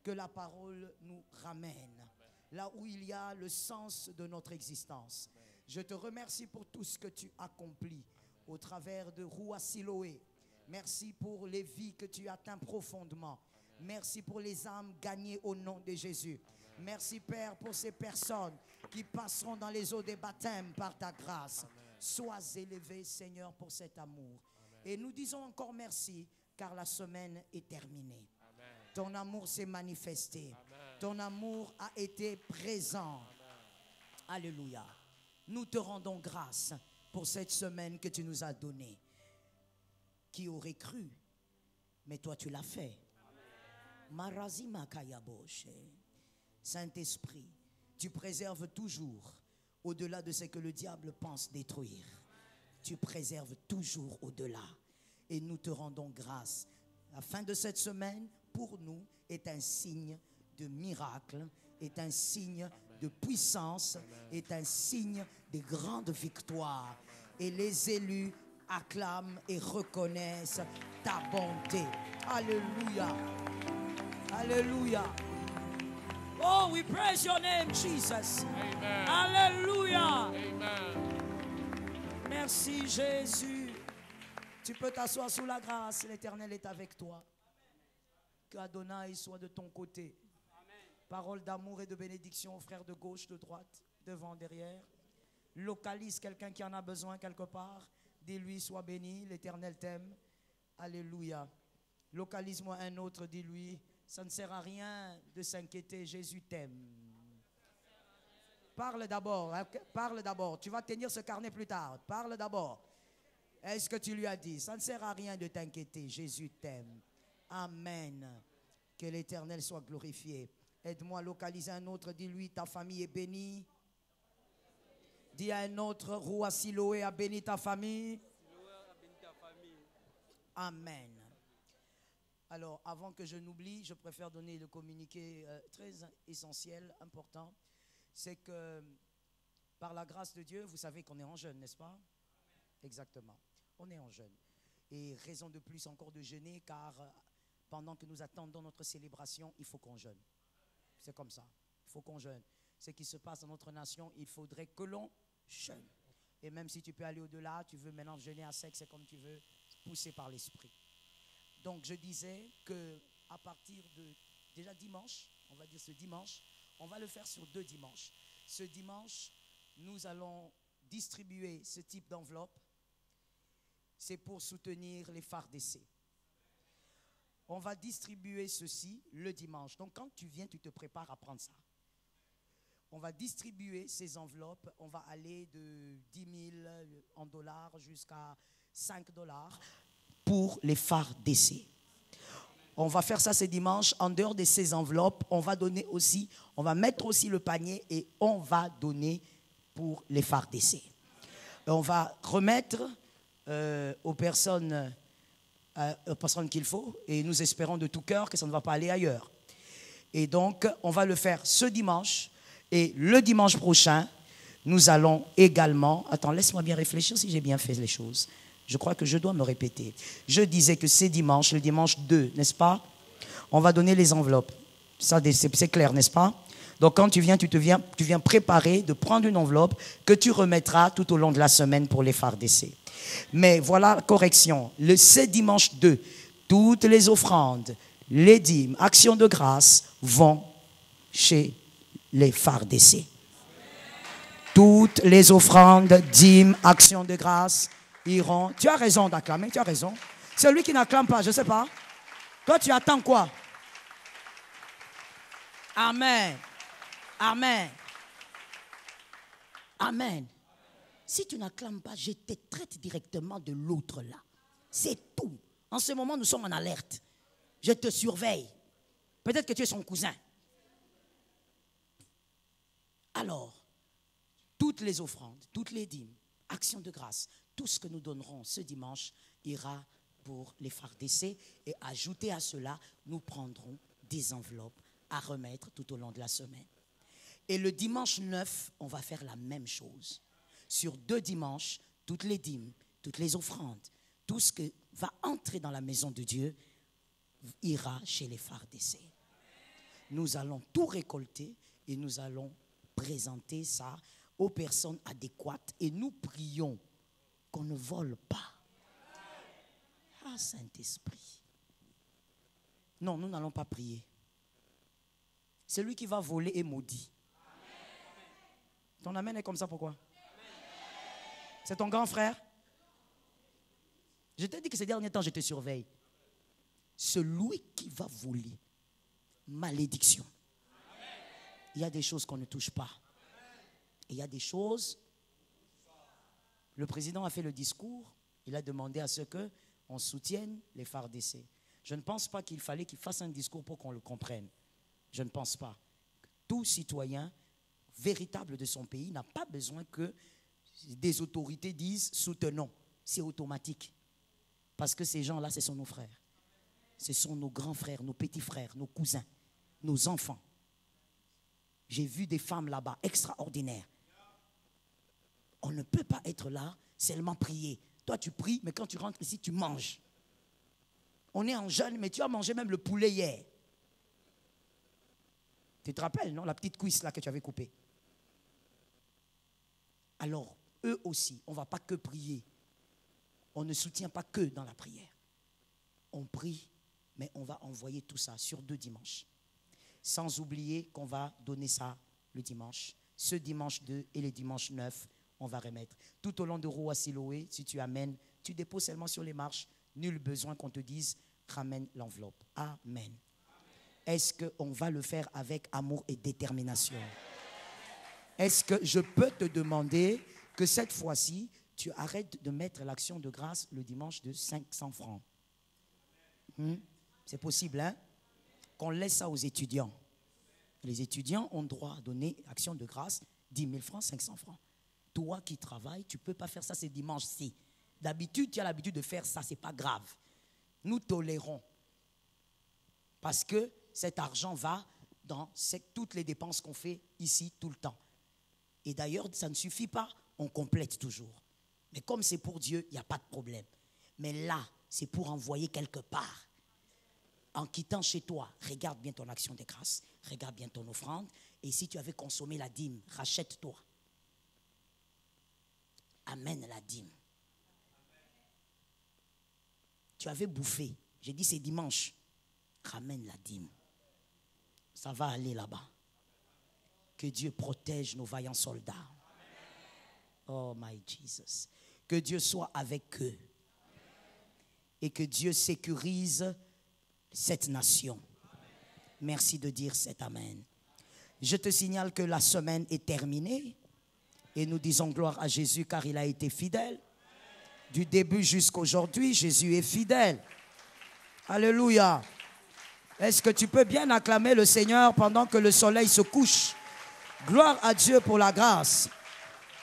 que la parole nous ramène là où il y a le sens de notre existence. Je te remercie pour tout ce que tu accomplis au travers de Roua Siloé. Merci pour les vies que tu atteins profondément. Merci pour les âmes gagnées au nom de Jésus. Merci Père pour ces personnes qui passeront dans les eaux des baptêmes par ta grâce. Sois élevé Seigneur pour cet amour. Et nous disons encore merci car la semaine est terminée. Ton amour s'est manifesté. Ton amour a été présent. Alléluia. Nous te rendons grâce pour cette semaine que tu nous as donnée. Qui aurait cru? Mais toi tu l'as fait. Marazima Kayaboshe. Saint-Esprit, tu préserves toujours au-delà de ce que le diable pense détruire. Tu préserves toujours au-delà. Et nous te rendons grâce. La fin de cette semaine, pour nous, est un signe de miracle, est un signe de puissance, est un signe de grande victoire. Et les élus acclament et reconnaissent ta bonté. Alléluia. Alléluia. Oh, we praise your name, Jesus. Amen. Alléluia. Amen. Merci, Jésus. Tu peux t'asseoir sous la grâce. L'Éternel est avec toi. Que Adonai soit de ton côté. Parole d'amour et de bénédiction aux frères de gauche, de droite, devant, derrière. Localise quelqu'un qui en a besoin quelque part. Dis-lui, sois béni, l'Éternel t'aime. Alléluia. Localise-moi un autre, dis-lui, ça ne sert à rien de s'inquiéter, Jésus t'aime. Parle d'abord, hein, parle d'abord. Tu vas tenir ce carnet plus tard. Parle d'abord. Est-ce que tu lui as dit? Ça ne sert à rien de t'inquiéter, Jésus t'aime. Amen. Que l'Éternel soit glorifié. Aide-moi à localiser un autre, dis-lui, ta famille est bénie. Dis à un autre, Roua Siloé a béni ta famille. Amen. Alors, avant que je n'oublie, je préfère donner le communiqué très essentiel, important. C'est que, par la grâce de Dieu, vous savez qu'on est en jeûne, n'est-ce pas? Exactement. On est en jeûne. Et raison de plus encore de jeûner, car pendant que nous attendons notre célébration, il faut qu'on jeûne. C'est comme ça. Il faut qu'on jeûne. Ce qui se passe dans notre nation, il faudrait que l'on jeûne. Et même si tu peux aller au-delà, tu veux maintenant jeûner à sec, c'est comme tu veux, poussé par l'esprit. Donc je disais que à partir de déjà dimanche, on va dire ce dimanche, on va le faire sur 2 dimanches. Ce dimanche, nous allons distribuer ce type d'enveloppe. C'est pour soutenir les phares d'essai. On va distribuer ceci le dimanche. Donc quand tu viens, tu te prépares à prendre ça. On va distribuer ces enveloppes. On va aller de 10 000 en dollars jusqu'à 5 dollars pour les phares d'essai. On va faire ça ce dimanche. En dehors de ces enveloppes, on va donner aussi, on va mettre aussi le panier et on va donner pour les phares d'essai. On va remettre aux personnes qu'il faut et nous espérons de tout cœur que ça ne va pas aller ailleurs. Et donc, on va le faire ce dimanche et le dimanche prochain, nous allons également... Attends, laisse-moi bien réfléchir si j'ai bien fait les choses. Je crois que je dois me répéter. Je disais que c'est dimanche, le dimanche 2, n'est-ce pas? On va donner les enveloppes. Ça, c'est clair, n'est-ce pas? Donc, quand tu viens préparer de prendre une enveloppe que tu remettras tout au long de la semaine pour les phares d'essai. Mais voilà, correction. Ce dimanche 2, toutes les offrandes, les dîmes, actions de grâce vont chez les phares d'essai. Toutes les offrandes, dîmes, actions de grâce iront. Tu as raison d'acclamer, tu as raison. Celui qui n'acclame pas, je ne sais pas. Toi, tu attends quoi? Amen. Amen. Amen. Si tu n'acclames pas, je te traite directement de l'autre là. C'est tout. En ce moment, nous sommes en alerte. Je te surveille. Peut-être que tu es son cousin. Alors, toutes les offrandes, toutes les dîmes, actions de grâce, tout ce que nous donnerons ce dimanche ira pour les phares d'essai. Et ajouté à cela, nous prendrons des enveloppes à remettre tout au long de la semaine. Et le dimanche 9, on va faire la même chose. Sur 2 dimanches, toutes les dîmes, toutes les offrandes, tout ce que va entrer dans la maison de Dieu ira chez les phares d'essai. Nous allons tout récolter et nous allons présenter ça aux personnes adéquates. Et nous prions qu'on ne vole pas. Ah, Saint-Esprit. Non, nous n'allons pas prier. Celui qui va voler est maudit. Ton amen est comme ça, pourquoi? C'est ton grand frère? Je t'ai dit que ces derniers temps, je te surveille. Celui qui va voler, malédiction. Il y a des choses qu'on ne touche pas. Et il y a des choses... Le président a fait le discours, il a demandé à ce qu'on soutienne les phares d'essai. Je ne pense pas qu'il fallait qu'il fasse un discours pour qu'on le comprenne. Je ne pense pas. Tout citoyen véritable de son pays n'a pas besoin que des autorités disent soutenons. C'est automatique. Parce que ces gens-là, ce sont nos frères. Ce sont nos grands frères, nos petits frères, nos cousins, nos enfants. J'ai vu des femmes là-bas extraordinaires. On ne peut pas être là, seulement prier. Toi, tu pries, mais quand tu rentres ici, tu manges. On est en jeûne, mais tu as mangé même le poulet hier. Tu te rappelles, non? La petite cuisse là que tu avais coupée. Alors, eux aussi, on ne va pas que prier. On ne soutient pas que dans la prière. On prie, mais on va envoyer tout ça sur 2 dimanches. Sans oublier qu'on va donner ça le dimanche. Ce dimanche 2 et le dimanche 9, on va remettre. Tout au long de Roua Siloé, si tu amènes, tu déposes seulement sur les marches. Nul besoin qu'on te dise, ramène l'enveloppe. Amen. Est-ce qu'on va le faire avec amour et détermination? Est-ce que je peux te demander que cette fois-ci, tu arrêtes de mettre l'action de grâce le dimanche de 500 francs? C'est possible, hein? Qu'on laisse ça aux étudiants. Les étudiants ont droit à donner action de grâce 10 000 francs, 500 francs. Toi qui travailles, tu ne peux pas faire ça ces dimanches-ci. D'habitude, tu as l'habitude de faire ça, ce n'est pas grave. Nous tolérons. Parce que cet argent va dans toutes les dépenses qu'on fait ici tout le temps. Et d'ailleurs, ça ne suffit pas, on complète toujours. Mais comme c'est pour Dieu, il n'y a pas de problème. Mais là, c'est pour envoyer quelque part. En quittant chez toi, regarde bien ton action de grâce, regarde bien ton offrande. Et si tu avais consommé la dîme, rachète-toi. Amène la dîme. Tu avais bouffé. J'ai dit c'est dimanche. Ramène la dîme. Ça va aller là-bas. Que Dieu protège nos vaillants soldats. Oh my Jesus. Que Dieu soit avec eux. Et que Dieu sécurise cette nation. Merci de dire cet amen. Je te signale que la semaine est terminée. Et nous disons gloire à Jésus car il a été fidèle. Du début jusqu'à aujourd'hui, Jésus est fidèle. Alléluia. Est-ce que tu peux bien acclamer le Seigneur pendant que le soleil se couche? Gloire à Dieu pour la grâce.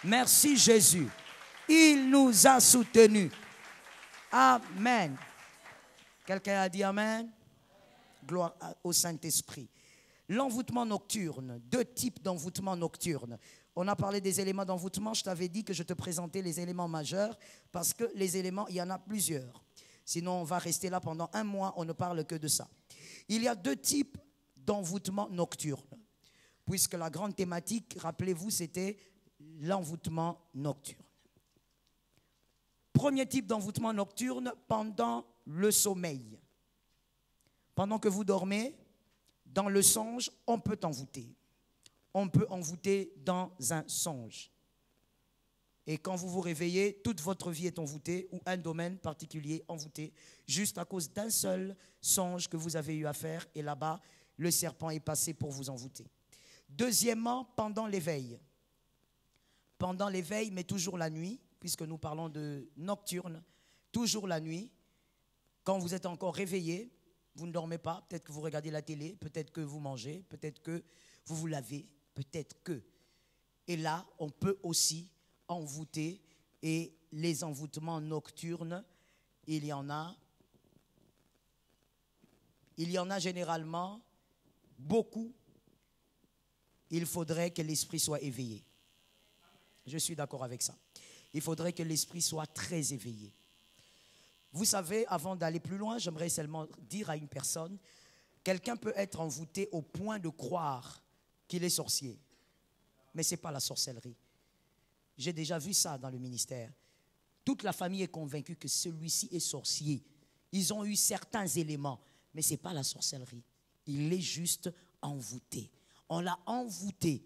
Merci Jésus. Il nous a soutenus. Amen. Quelqu'un a dit amen? Gloire au Saint-Esprit. L'envoûtement nocturne. 2 types d'envoûtement nocturne. On a parlé des éléments d'envoûtement. Je t'avais dit que je te présentais les éléments majeurs parce que les éléments, il y en a plusieurs. Sinon, on va rester là pendant 1 mois, on ne parle que de ça. Il y a 2 types d'envoûtement nocturne. Puisque la grande thématique, rappelez-vous, c'était l'envoûtement nocturne. Premier type d'envoûtement nocturne, pendant le sommeil. Pendant que vous dormez, dans le songe, on peut envoûter. On peut envoûter dans un songe. Et quand vous vous réveillez, toute votre vie est envoûtée ou un domaine particulier envoûté, juste à cause d'un seul songe que vous avez eu à faire. Et là-bas, le serpent est passé pour vous envoûter. Deuxièmement, pendant l'éveil. Pendant l'éveil, mais toujours la nuit, puisque nous parlons de nocturne, toujours la nuit, quand vous êtes encore réveillé, vous ne dormez pas, peut-être que vous regardez la télé, peut-être que vous mangez, peut-être que vous vous lavez, peut-être que. Et là, on peut aussi envoûter, et les envoûtements nocturnes, il y en a généralement beaucoup. Il faudrait que l'esprit soit éveillé. Je suis d'accord avec ça. Il faudrait que l'esprit soit très éveillé. Vous savez, avant d'aller plus loin, j'aimerais seulement dire à une personne, Quelqu'un peut être envoûté au point de croire qu'il est sorcier. Mais ce n'est pas la sorcellerie. J'ai déjà vu ça dans le ministère. Toute la famille est convaincue que celui-ci est sorcier. Ils ont eu certains éléments, mais ce n'est pas la sorcellerie. Il est juste envoûté. On l'a envoûté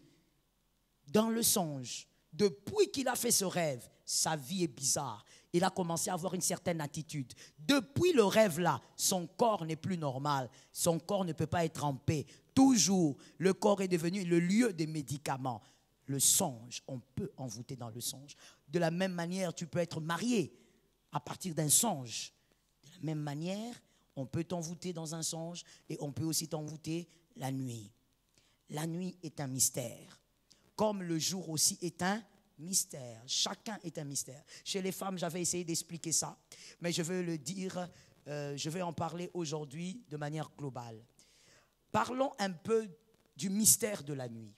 dans le songe. Depuis qu'il a fait ce rêve, sa vie est bizarre. Il a commencé à avoir une certaine attitude. Depuis le rêve-là, son corps n'est plus normal. Son corps ne peut pas être en paix. Toujours, le corps est devenu le lieu des médicaments. Le songe, on peut envoûter dans le songe. De la même manière, tu peux être marié à partir d'un songe. De la même manière, on peut t'envoûter dans un songe et on peut aussi t'envoûter la nuit. La nuit est un mystère, comme le jour aussi est un mystère. Chacun est un mystère. Chez les femmes, j'avais essayé d'expliquer ça, mais je veux le dire, je vais en parler aujourd'hui de manière globale. Parlons un peu du mystère de la nuit,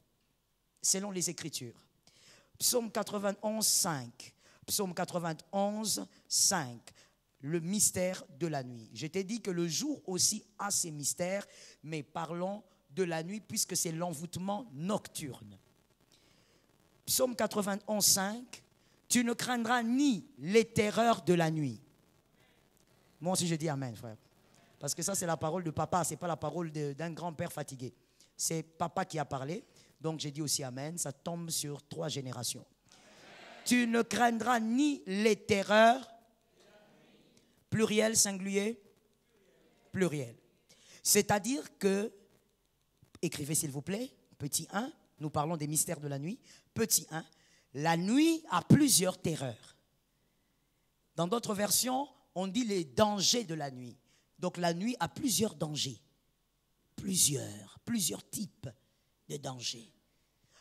selon les Écritures. Psaume 91, 5. Psaume 91, 5. Le mystère de la nuit. Je t'ai dit que le jour aussi a ses mystères, mais parlons de la nuit puisque c'est l'envoûtement nocturne. Psaume 91, 5. Tu ne craindras ni les terreurs de la nuit. Moi aussi je dis amen, frère. Parce que ça c'est la parole de papa, ce n'est pas la parole d'un grand-père fatigué. C'est papa qui a parlé, donc j'ai dit aussi amen, ça tombe sur 3 générations. Tu ne craindras ni les terreurs, pluriel, singulier, pluriel. C'est-à-dire que, écrivez s'il vous plaît, petit 1, nous parlons des mystères de la nuit. Petit 1, la nuit a plusieurs terreurs. Dans d'autres versions, on dit les dangers de la nuit. Donc la nuit a plusieurs dangers. Plusieurs types de dangers.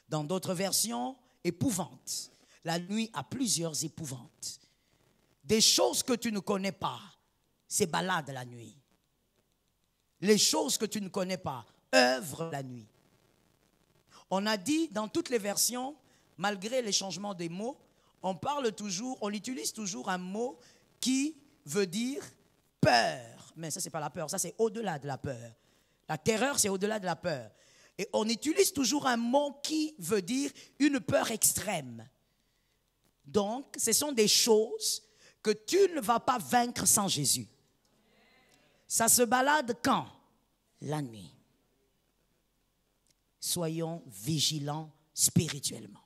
Dans d'autres versions, épouvantes. La nuit a plusieurs épouvantes. Des choses que tu ne connais pas, c'est balade la nuit. Les choses que tu ne connais pas, œuvre la nuit. On a dit dans toutes les versions, malgré les changements des mots, on utilise toujours un mot qui veut dire peur. Mais ça, ce n'est pas la peur, ça c'est au-delà de la peur. La terreur, c'est au-delà de la peur. Et on utilise toujours un mot qui veut dire une peur extrême. Donc, ce sont des choses que tu ne vas pas vaincre sans Jésus. Ça se balade quand? La nuit. Soyons vigilants spirituellement.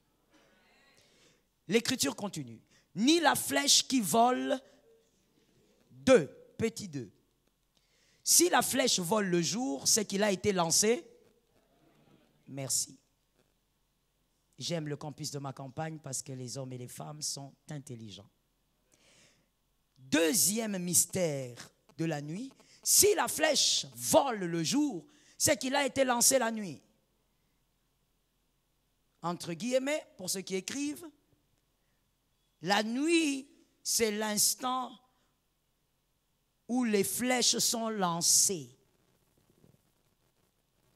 L'écriture continue. Ni la flèche qui vole, petit 2. Si la flèche vole le jour, c'est qu'il a été lancé. Merci. J'aime le campus de ma campagne parce que les hommes et les femmes sont intelligents. Deuxième mystère de la nuit, si la flèche vole le jour, c'est qu'il a été lancé la nuit. Entre guillemets, pour ceux qui écrivent, la nuit, c'est l'instant où les flèches sont lancées.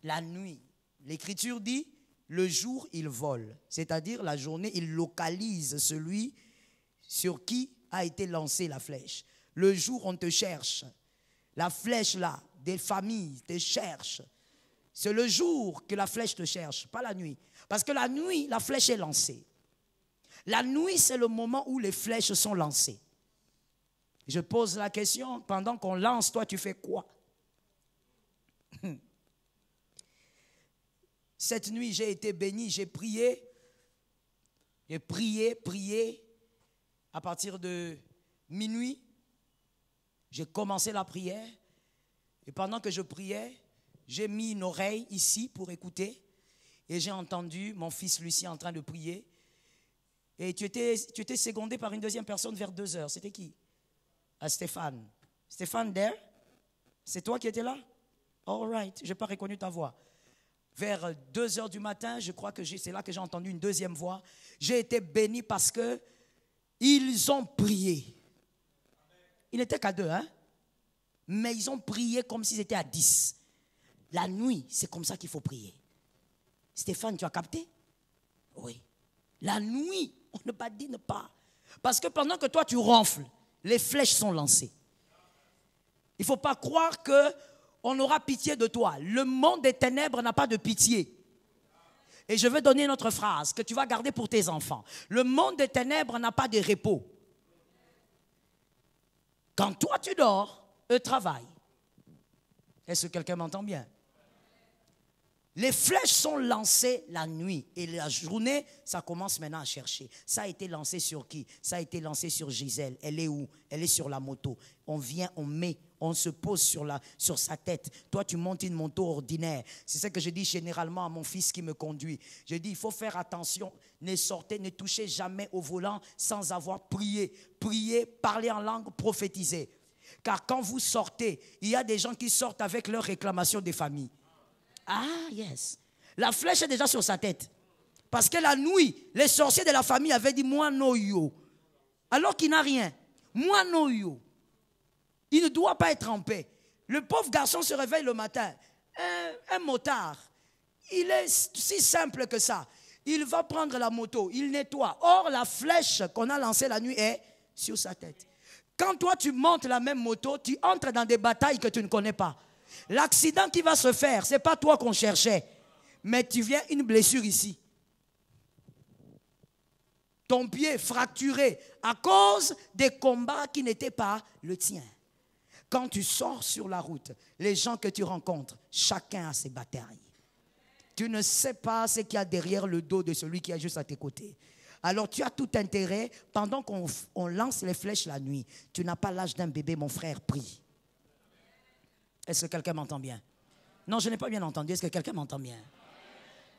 La nuit. L'Écriture dit, le jour, il vole. C'est-à-dire, la journée, il localise celui sur qui a été lancée la flèche. Le jour, on te cherche. La flèche, là, des familles te cherchent. C'est le jour que la flèche te cherche, pas la nuit. Parce que la nuit, la flèche est lancée. La nuit, c'est le moment où les flèches sont lancées. Je pose la question, pendant qu'on lance, toi, tu fais quoi? Cette nuit, j'ai été béni, j'ai prié. J'ai prié. À partir de minuit, j'ai commencé la prière. Et pendant que je priais, j'ai mis une oreille ici pour écouter. Et j'ai entendu mon fils Lucie en train de prier. Et tu étais secondé par une deuxième personne vers 2h. C'était qui? Stéphane. Stéphane, there? C'est toi qui étais là? All right, je n'ai pas reconnu ta voix. Vers 2h du matin, je crois que c'est là que j'ai entendu une deuxième voix. J'ai été béni parce que ils ont prié. Ils n'étaient qu'à 2, hein? Mais ils ont prié comme s'ils étaient à 10. La nuit, c'est comme ça qu'il faut prier. Stéphane, tu as capté? Oui. La nuit, on ne badine pas. Parce que pendant que toi tu ronfles, les flèches sont lancées. Il ne faut pas croire que on aura pitié de toi. Le monde des ténèbres n'a pas de pitié. Et je vais donner une autre phrase que tu vas garder pour tes enfants. Le monde des ténèbres n'a pas de repos. Quand toi tu dors, eux travaillent. Est-ce que quelqu'un m'entend bien? Les flèches sont lancées la nuit et la journée, ça commence maintenant à chercher. Ça a été lancé sur qui? Ça a été lancé sur Gisèle. Elle est où? Elle est sur la moto. On vient, on met, on se pose sur sa tête. Toi, tu montes une moto ordinaire. C'est ce que je dis généralement à mon fils qui me conduit. Je dis, il faut faire attention. Ne sortez, ne touchez jamais au volant sans avoir prié. Prier, parler en langue, prophétiser. Car quand vous sortez, il y a des gens qui sortent avec leurs réclamations des familles. Ah, yes. La flèche est déjà sur sa tête. Parce que la nuit, les sorciers de la famille avaient dit, moi no yo. Alors qu'il n'a rien. Moi no yo. Il ne doit pas être en paix. Le pauvre garçon se réveille le matin. Un motard. Il est si simple que ça. Il va prendre la moto, il nettoie. Or, la flèche qu'on a lancée la nuit est sur sa tête. Quand toi, tu montes la même moto, tu entres dans des batailles que tu ne connais pas. L'accident qui va se faire, ce n'est pas toi qu'on cherchait, mais tu viens une blessure ici. Ton pied fracturé à cause des combats qui n'étaient pas le tien. Quand tu sors sur la route, les gens que tu rencontres, chacun a ses batailles. Tu ne sais pas ce qu'il y a derrière le dos de celui qui est juste à tes côtés. Alors tu as tout intérêt, pendant qu'on lance les flèches la nuit, tu n'as pas l'âge d'un bébé, mon frère, prie. Est-ce que quelqu'un m'entend bien? Non, je n'ai pas bien entendu. Est-ce que quelqu'un m'entend bien?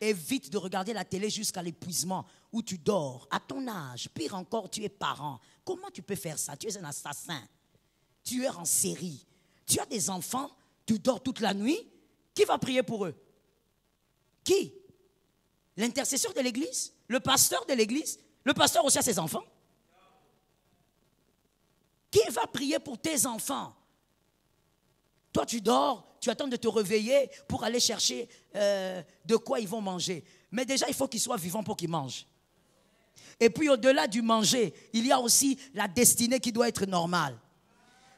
Évite de regarder la télé jusqu'à l'épuisement où tu dors. À ton âge, pire encore, tu es parent. Comment tu peux faire ça? Tu es un assassin. Tu es en série. Tu as des enfants, tu dors toute la nuit. Qui va prier pour eux? Qui? L'intercesseur de l'église? Le pasteur de l'église? Le pasteur aussi a ses enfants? Qui va prier pour tes enfants? Toi, tu dors, tu attends de te réveiller pour aller chercher de quoi ils vont manger. Mais déjà, il faut qu'ils soient vivants pour qu'ils mangent. Et puis, au-delà du manger, il y a aussi la destinée qui doit être normale.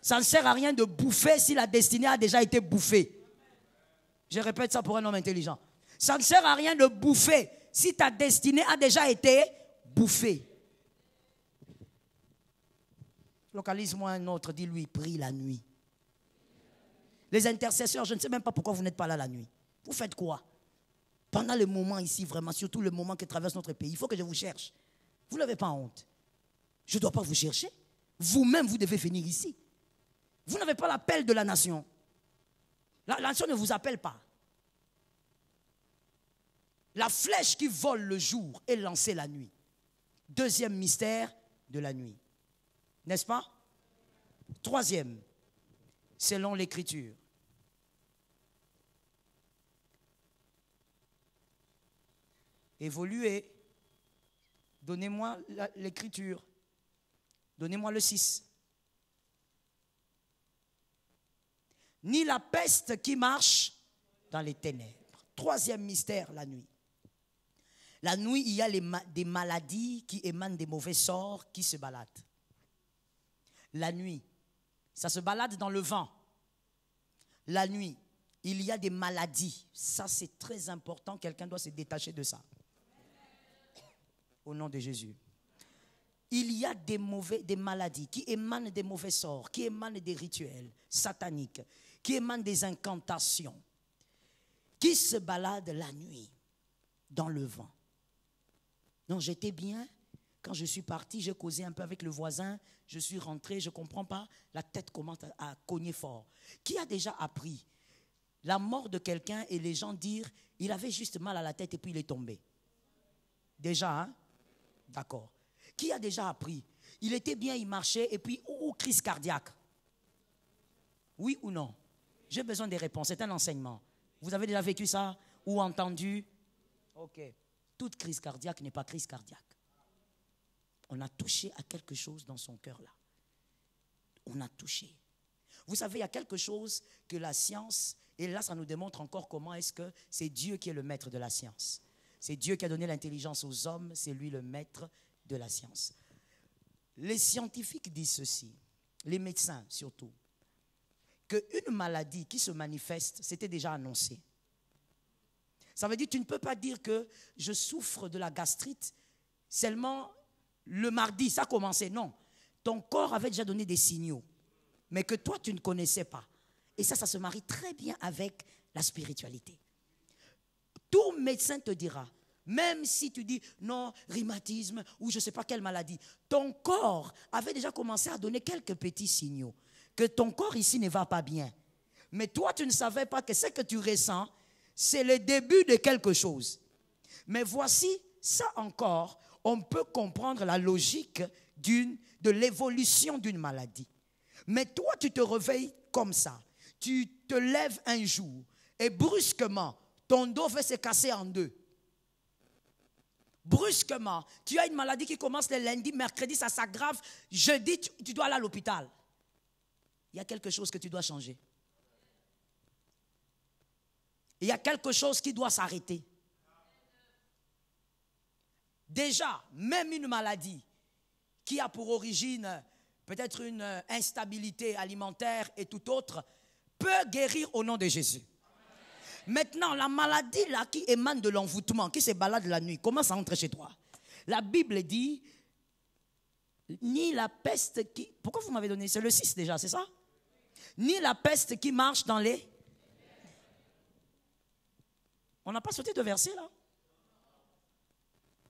Ça ne sert à rien de bouffer si la destinée a déjà été bouffée. Je répète ça pour un homme intelligent. Ça ne sert à rien de bouffer si ta destinée a déjà été bouffée. Localise-moi un autre, dis-lui, prie la nuit. Les intercesseurs, je ne sais même pas pourquoi vous n'êtes pas là la nuit. Vous faites quoi? Pendant le moment ici, vraiment, surtout le moment que traverse notre pays, il faut que je vous cherche. Vous n'avez pas honte. Je ne dois pas vous chercher. Vous-même, vous devez venir ici. Vous n'avez pas l'appel de la nation. La nation ne vous appelle pas. La flèche qui vole le jour est lancée la nuit. Deuxième mystère de la nuit. N'est-ce pas? Troisième, selon l'Écriture. Évoluez. Donnez-moi l'Écriture. Donnez-moi le 6. Ni la peste qui marche dans les ténèbres. Troisième mystère, la nuit. La nuit, il y a des maladies qui émanent des mauvais sorts qui se baladent. La nuit, ça se balade dans le vent. La nuit, il y a des maladies. Ça, c'est très important. Quelqu'un doit se détacher de ça. Au nom de Jésus. Il y a des maladies qui émanent des mauvais sorts, qui émanent des rituels sataniques, qui émanent des incantations, qui se baladent la nuit dans le vent. Non, j'étais bien. Quand je suis parti, j'ai causé un peu avec le voisin. Je suis rentré, je ne comprends pas. La tête commence à cogner fort. Qui a déjà appris la mort de quelqu'un et les gens dire il avait juste mal à la tête et puis il est tombé? Déjà, hein? D'accord. Qui a déjà appris? Il était bien, il marchait et puis crise cardiaque. Oui ou non? J'ai besoin des réponses. C'est un enseignement. Vous avez déjà vécu ça ou entendu? Ok. Toute crise cardiaque n'est pas crise cardiaque. On a touché à quelque chose dans son cœur là. On a touché. Vous savez, il y a quelque chose que la science, et là ça nous démontre encore comment est-ce que c'est Dieu qui est le maître de la science. C'est Dieu qui a donné l'intelligence aux hommes, c'est lui le maître de la science. Les scientifiques disent ceci, les médecins surtout. qu'une maladie qui se manifeste, c'était déjà annoncé. Ça veut dire que tu ne peux pas dire que je souffre de la gastrite seulement le mardi, ça a commencé. Non, ton corps avait déjà donné des signaux, mais que toi, tu ne connaissais pas. Et ça se marie très bien avec la spiritualité. Tout médecin te dira, même si tu dis non, rhumatisme ou je ne sais pas quelle maladie, ton corps avait déjà commencé à donner quelques petits signaux que ton corps ici ne va pas bien. Mais toi, tu ne savais pas que ce que tu ressens, c'est le début de quelque chose. Mais voici, ça encore, on peut comprendre la logique de l'évolution d'une maladie. Mais toi, tu te réveilles comme ça. Tu te lèves un jour et brusquement, ton dos va se casser en deux. Brusquement, tu as une maladie qui commence le lundi, mercredi, ça s'aggrave. Jeudi, tu dois aller à l'hôpital. Il y a quelque chose que tu dois changer. Il y a quelque chose qui doit s'arrêter. Déjà, même une maladie qui a pour origine peut-être une instabilité alimentaire et tout autre, peut guérir au nom de Jésus. Maintenant, la maladie là qui émane de l'envoûtement, qui se balade la nuit, comment ça entre chez toi? La Bible dit, ni la peste qui... Pourquoi vous m'avez donné? C'est le 6 déjà, c'est ça? Ni la peste qui marche dans les... On n'a pas sauté de verset là?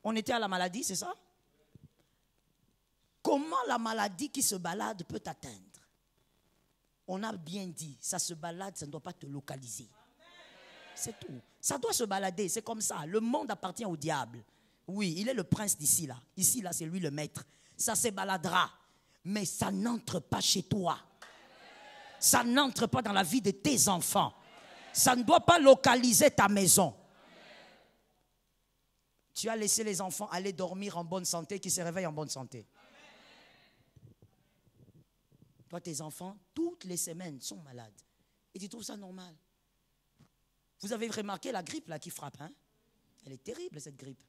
On était à la maladie, c'est ça? Comment la maladie qui se balade peut t'atteindre? On a bien dit, ça se balade, ça ne doit pas te localiser. C'est tout. Ça doit se balader, c'est comme ça. Le monde appartient au diable. Oui, il est le prince d'ici là. Ici là, c'est lui le maître. Ça se baladera, mais ça n'entre pas chez toi. Ça n'entre pas dans la vie de tes enfants. Ça ne doit pas localiser ta maison. Tu as laissé les enfants aller dormir en bonne santé, qui se réveillent en bonne santé. Toi, tes enfants, toutes les semaines, sont malades. Et tu trouves ça normal. Vous avez remarqué la grippe là qui frappe, hein? Elle est terrible, cette grippe.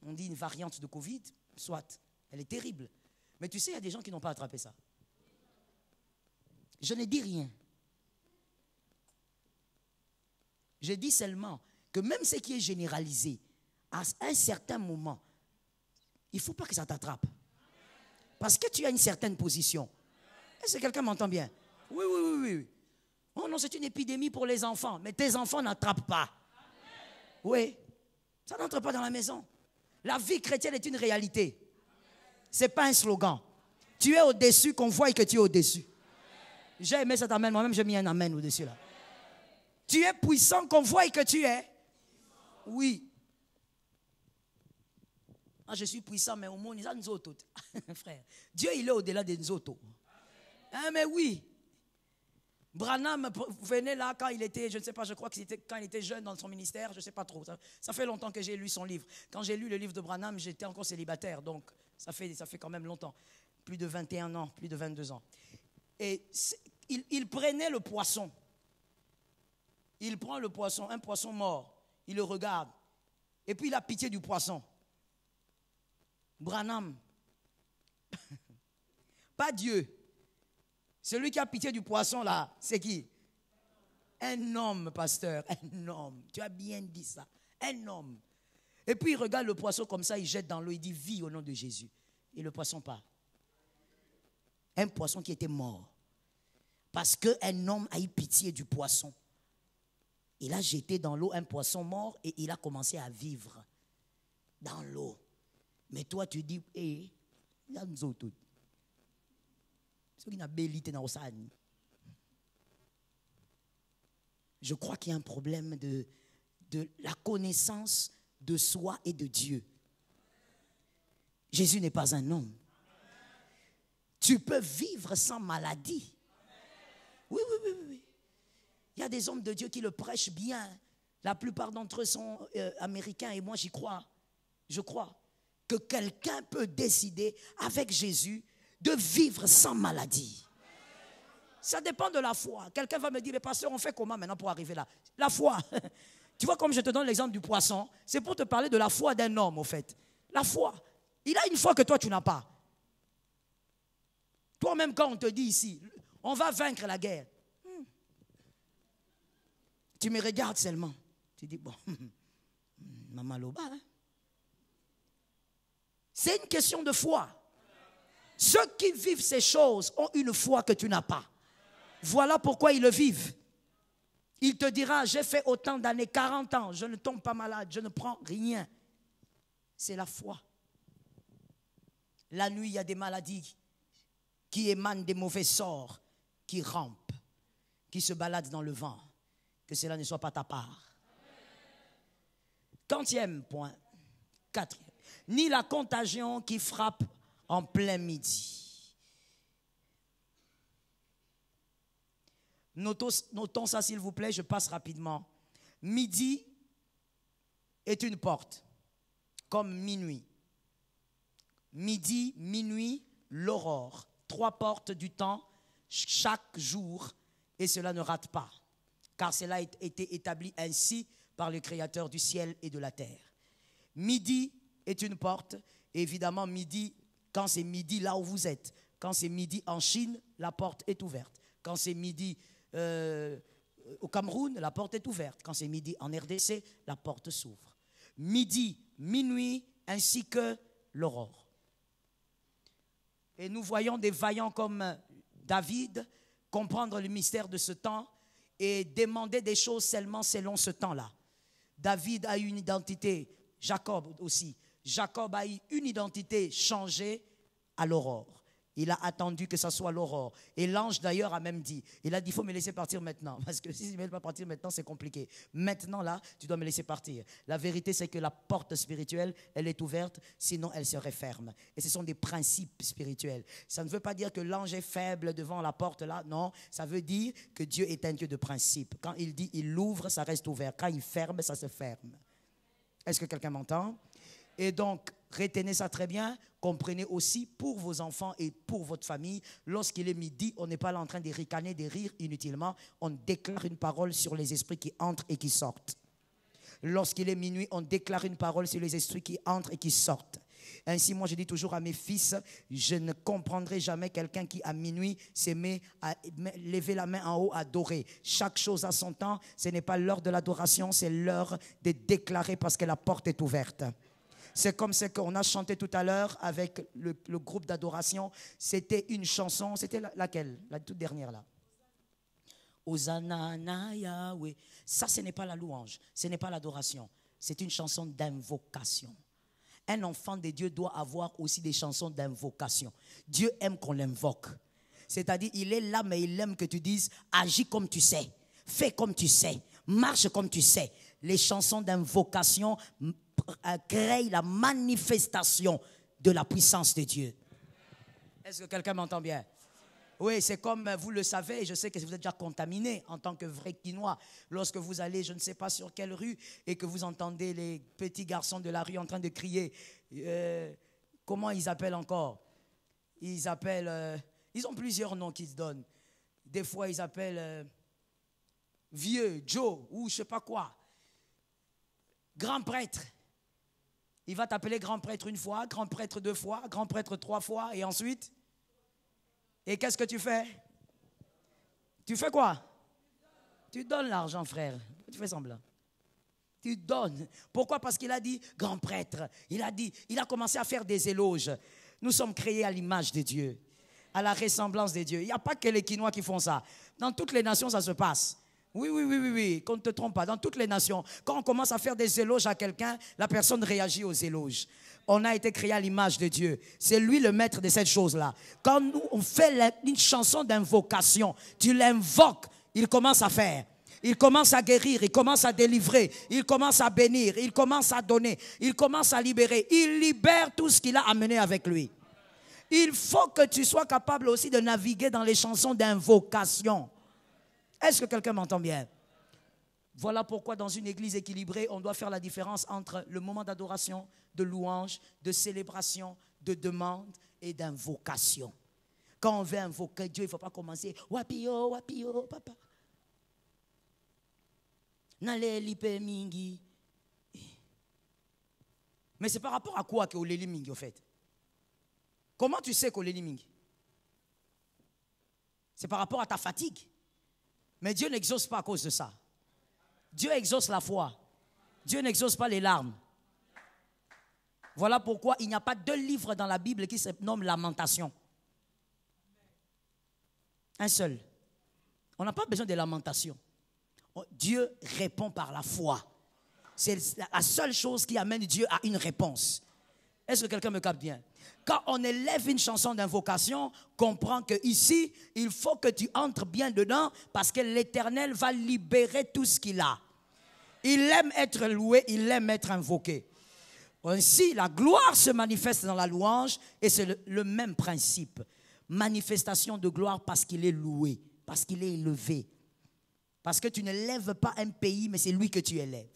On dit une variante de Covid, soit. Elle est terrible. Mais tu sais, il y a des gens qui n'ont pas attrapé ça. Je ne dis rien. Je dis seulement que même ce qui est généralisé, à un certain moment, il ne faut pas que ça t'attrape. Parce que tu as une certaine position. Est-ce que quelqu'un m'entend bien? Oui, oui, oui, oui. Oh non, c'est une épidémie pour les enfants. Mais tes enfants n'attrapent pas. Oui. Ça n'entre pas dans la maison. La vie chrétienne est une réalité. Ce n'est pas un slogan. Tu es au-dessus, qu'on voit que tu es au-dessus. J'ai aimé cet amen. Moi-même, j'ai mis un amen au-dessus là. Tu es puissant, qu'on voit que tu es. Oui. Ah, je suis puissant, mais au monde, ils ont nous autres. Frère, Dieu, il est au-delà de nous autres. Hein, mais oui. Branham venait là quand il était, je ne sais pas, je crois que c'était quand il était jeune dans son ministère, je ne sais pas trop. Ça fait longtemps que j'ai lu son livre. Quand j'ai lu le livre de Branham, j'étais encore célibataire, donc ça fait quand même longtemps. Plus de 21 ans, plus de 22 ans. Et il prenait le poisson. Il prend le poisson, un poisson mort. Il le regarde. Et puis il a pitié du poisson. Branham. Pas Dieu. Celui qui a pitié du poisson là, c'est qui? Un homme, pasteur, un homme. Tu as bien dit ça. Un homme. Et puis il regarde le poisson comme ça, il jette dans l'eau, il dit vie au nom de Jésus. Et le poisson part. Un poisson qui était mort. Parce qu'un homme a eu pitié du poisson. Il a jeté dans l'eau un poisson mort et il a commencé à vivre dans l'eau. Mais toi tu dis, il y a nous autres. Je crois qu'il y a un problème de la connaissance de soi et de Dieu. Jésus n'est pas un homme. Tu peux vivre sans maladie. Oui, oui, oui, oui. Il y a des hommes de Dieu qui le prêchent bien. La plupart d'entre eux sont américains et moi j'y crois. Je crois que quelqu'un peut décider avec Jésus de vivre sans maladie. Ça dépend de la foi. Quelqu'un va me dire, mais pasteur, on fait comment maintenant pour arriver là? La foi. Tu vois, comme je te donne l'exemple du poisson, c'est pour te parler de la foi d'un homme, au fait. La foi. Il a une foi que toi, tu n'as pas. Toi-même, quand on te dit ici, on va vaincre la guerre, Tu me regardes seulement. Tu dis, bon, maman Loba. Hein? C'est une question de foi. Ceux qui vivent ces choses ont une foi que tu n'as pas. Voilà pourquoi ils le vivent. Il te dira, j'ai fait autant d'années, 40 ans, je ne tombe pas malade, je ne prends rien. C'est la foi. La nuit, il y a des maladies qui émanent des mauvais sorts, qui rampent, qui se baladent dans le vent. Que cela ne soit pas ta part. 40e point. 4e. Ni la contagion qui frappe en plein midi. Notons ça s'il vous plaît, je passe rapidement. Midi est une porte, comme minuit. Midi, minuit, l'aurore. 3 portes du temps chaque jour et cela ne rate pas. Car cela a été établi ainsi par le Créateur du ciel et de la terre. Midi est une porte. Évidemment, midi, quand c'est midi là où vous êtes, quand c'est midi en Chine, la porte est ouverte. Quand c'est midi au Cameroun, la porte est ouverte. Quand c'est midi en RDC, la porte s'ouvre. Midi, minuit, ainsi que l'aurore. Et nous voyons des vaillants comme David comprendre le mystère de ce temps et demander des choses seulement selon ce temps-là. David a eu une identité, Jacob aussi. Jacob a eu une identité changée à l'aurore. Il a attendu que ce soit l'aurore. Et l'ange d'ailleurs a même dit, il a dit, il faut me laisser partir maintenant. Parce que si je ne me laisse pas partir maintenant, c'est compliqué. Maintenant là, tu dois me laisser partir. La vérité, c'est que la porte spirituelle, elle est ouverte, sinon elle serait ferme. Et ce sont des principes spirituels. Ça ne veut pas dire que l'ange est faible devant la porte là. Non, ça veut dire que Dieu est un Dieu de principe. Quand il dit, il l'ouvre, ça reste ouvert. Quand il ferme, ça se ferme. Est-ce que quelqu'un m'entend? Et donc, retenez ça très bien. Comprenez aussi pour vos enfants et pour votre famille, lorsqu'il est midi, on n'est pas là en train de ricaner, de rire inutilement. On déclare une parole sur les esprits qui entrent et qui sortent. Lorsqu'il est minuit, on déclare une parole sur les esprits qui entrent et qui sortent. Ainsi, moi, je dis toujours à mes fils, je ne comprendrai jamais quelqu'un qui, à minuit, se met à lever la main en haut, à adorer. Chaque chose a son temps. Ce n'est pas l'heure de l'adoration, c'est l'heure de déclarer parce que la porte est ouverte. C'est comme ce qu'on a chanté tout à l'heure avec le groupe d'adoration. C'était une chanson, c'était laquelle? La toute dernière là. Hosanna na Yahweh. Ça, ce n'est pas la louange, ce n'est pas l'adoration. C'est une chanson d'invocation. Un enfant de Dieu doit avoir aussi des chansons d'invocation. Dieu aime qu'on l'invoque. C'est-à-dire, il est là, mais il aime que tu dises, agis comme tu sais, fais comme tu sais, marche comme tu sais. Les chansons d'invocation créent la manifestation de la puissance de Dieu. Est-ce que quelqu'un m'entend bien? Oui, c'est comme vous le savez, je sais que vous êtes déjà contaminé en tant que vrai Quinois. Lorsque vous allez, je ne sais pas sur quelle rue, et que vous entendez les petits garçons de la rue en train de crier, comment ils appellent encore? Ils appellent, ils ont plusieurs noms qu'ils se donnent. Des fois, ils appellent vieux, Joe, ou je ne sais pas quoi. Grand prêtre. Il va t'appeler grand prêtre une fois, grand prêtre 2 fois, grand prêtre 3 fois, et ensuite? Et qu'est-ce que tu fais? Tu fais quoi? Tu donnes l'argent, frère. Tu fais semblant. Tu donnes. Pourquoi? Parce qu'il a dit grand prêtre. Il a commencé à faire des éloges. Nous sommes créés à l'image de Dieu, à la ressemblance de Dieu. Il n'y a pas que les Quinois qui font ça. Dans toutes les nations, ça se passe. Oui, qu'on ne te trompe pas. Dans toutes les nations, quand on commence à faire des éloges à quelqu'un, la personne réagit aux éloges. On a été créé à l'image de Dieu. C'est lui le maître de cette chose-là. Quand nous, on fait une chanson d'invocation, tu l'invoques, il commence à faire. Il commence à guérir, il commence à délivrer, il commence à bénir, il commence à donner, il commence à libérer. Il libère tout ce qu'il a amené avec lui. Il faut que tu sois capable aussi de naviguer dans les chansons d'invocation. Est-ce que quelqu'un m'entend bien? Voilà pourquoi dans une église équilibrée, on doit faire la différence entre le moment d'adoration, de louange, de célébration, de demande et d'invocation. Quand on veut invoquer Dieu, il ne faut pas commencer « Wapio, wapio, papa ». Mais c'est par rapport à quoi que Oleli Mingi, au fait? Comment tu sais qu'Oleli Mingi? C'est par rapport à ta fatigue. Mais Dieu n'exauce pas à cause de ça. Dieu exauce la foi. Dieu n'exauce pas les larmes. Voilà pourquoi il n'y a pas 2 livres dans la Bible qui se nomment Lamentation. Un seul. On n'a pas besoin de lamentation. Dieu répond par la foi. C'est la seule chose qui amène Dieu à une réponse. Est-ce que quelqu'un me capte bien? Quand on élève une chanson d'invocation, comprends que ici, il faut que tu entres bien dedans parce que l'Éternel va libérer tout ce qu'il a. Il aime être loué, il aime être invoqué. Ainsi, la gloire se manifeste dans la louange et c'est le même principe. Manifestation de gloire parce qu'il est loué, parce qu'il est élevé. Parce que tu ne lèves pas un pays, mais c'est lui que tu élèves.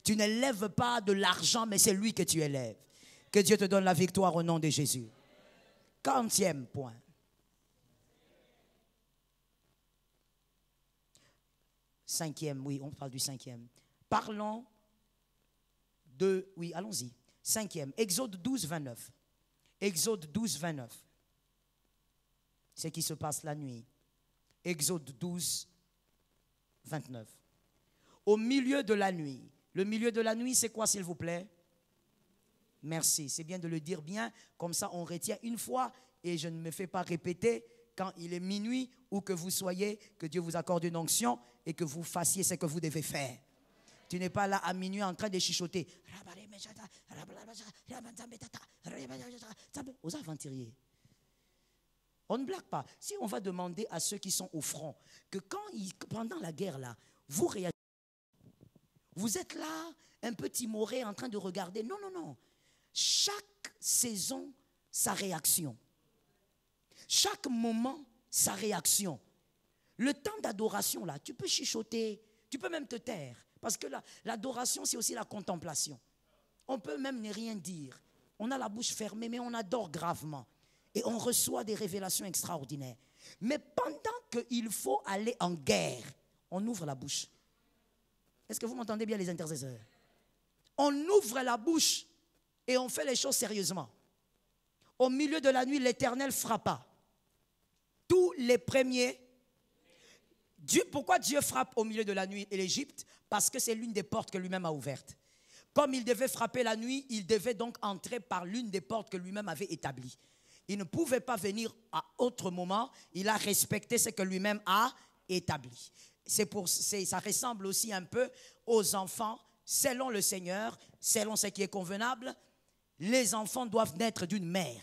Tu ne lèves pas de l'argent, mais c'est lui que tu élèves. Que Dieu te donne la victoire au nom de Jésus. 40e point. Cinquième, oui, on parle du 5e. Parlons de, oui, allons-y. 5e, Exode 12, 29. Exode 12, 29. C'est ce qui se passe la nuit. Exode 12, 29. Au milieu de la nuit. Le milieu de la nuit, c'est quoi, s'il vous plaît? Merci, c'est bien de le dire bien, comme ça on retient une fois et je ne me fais pas répéter quand il est minuit ou que vous soyez, que Dieu vous accorde une onction et que vous fassiez ce que vous devez faire. Tu n'es pas là à minuit en train de chuchoter. Aux aventuriers. On ne blague pas. Si on va demander à ceux qui sont au front que pendant la guerre là, vous réagissez, vous êtes là un peu timoré en train de regarder. Non, non, non. Chaque saison, sa réaction. Chaque moment, sa réaction. Le temps d'adoration, là, tu peux chuchoter, tu peux même te taire. Parce que l'adoration, c'est aussi la contemplation. On peut même ne rien dire. On a la bouche fermée, mais on adore gravement. Et on reçoit des révélations extraordinaires. Mais pendant qu'il faut aller en guerre, on ouvre la bouche. Est-ce que vous m'entendez bien, les intercesseurs? On ouvre la bouche. Et on fait les choses sérieusement. Au milieu de la nuit, l'Éternel frappa tous les premiers. Pourquoi Dieu frappe au milieu de la nuit et l'Égypte? Parce que c'est l'une des portes que lui-même a ouvertes. Comme il devait frapper la nuit, il devait donc entrer par l'une des portes que lui-même avait établies. Il ne pouvait pas venir à autre moment. Il a respecté ce que lui-même a établi. Ça ressemble aussi un peu aux enfants, selon le Seigneur, selon ce qui est convenable. Les enfants doivent naître d'une mère.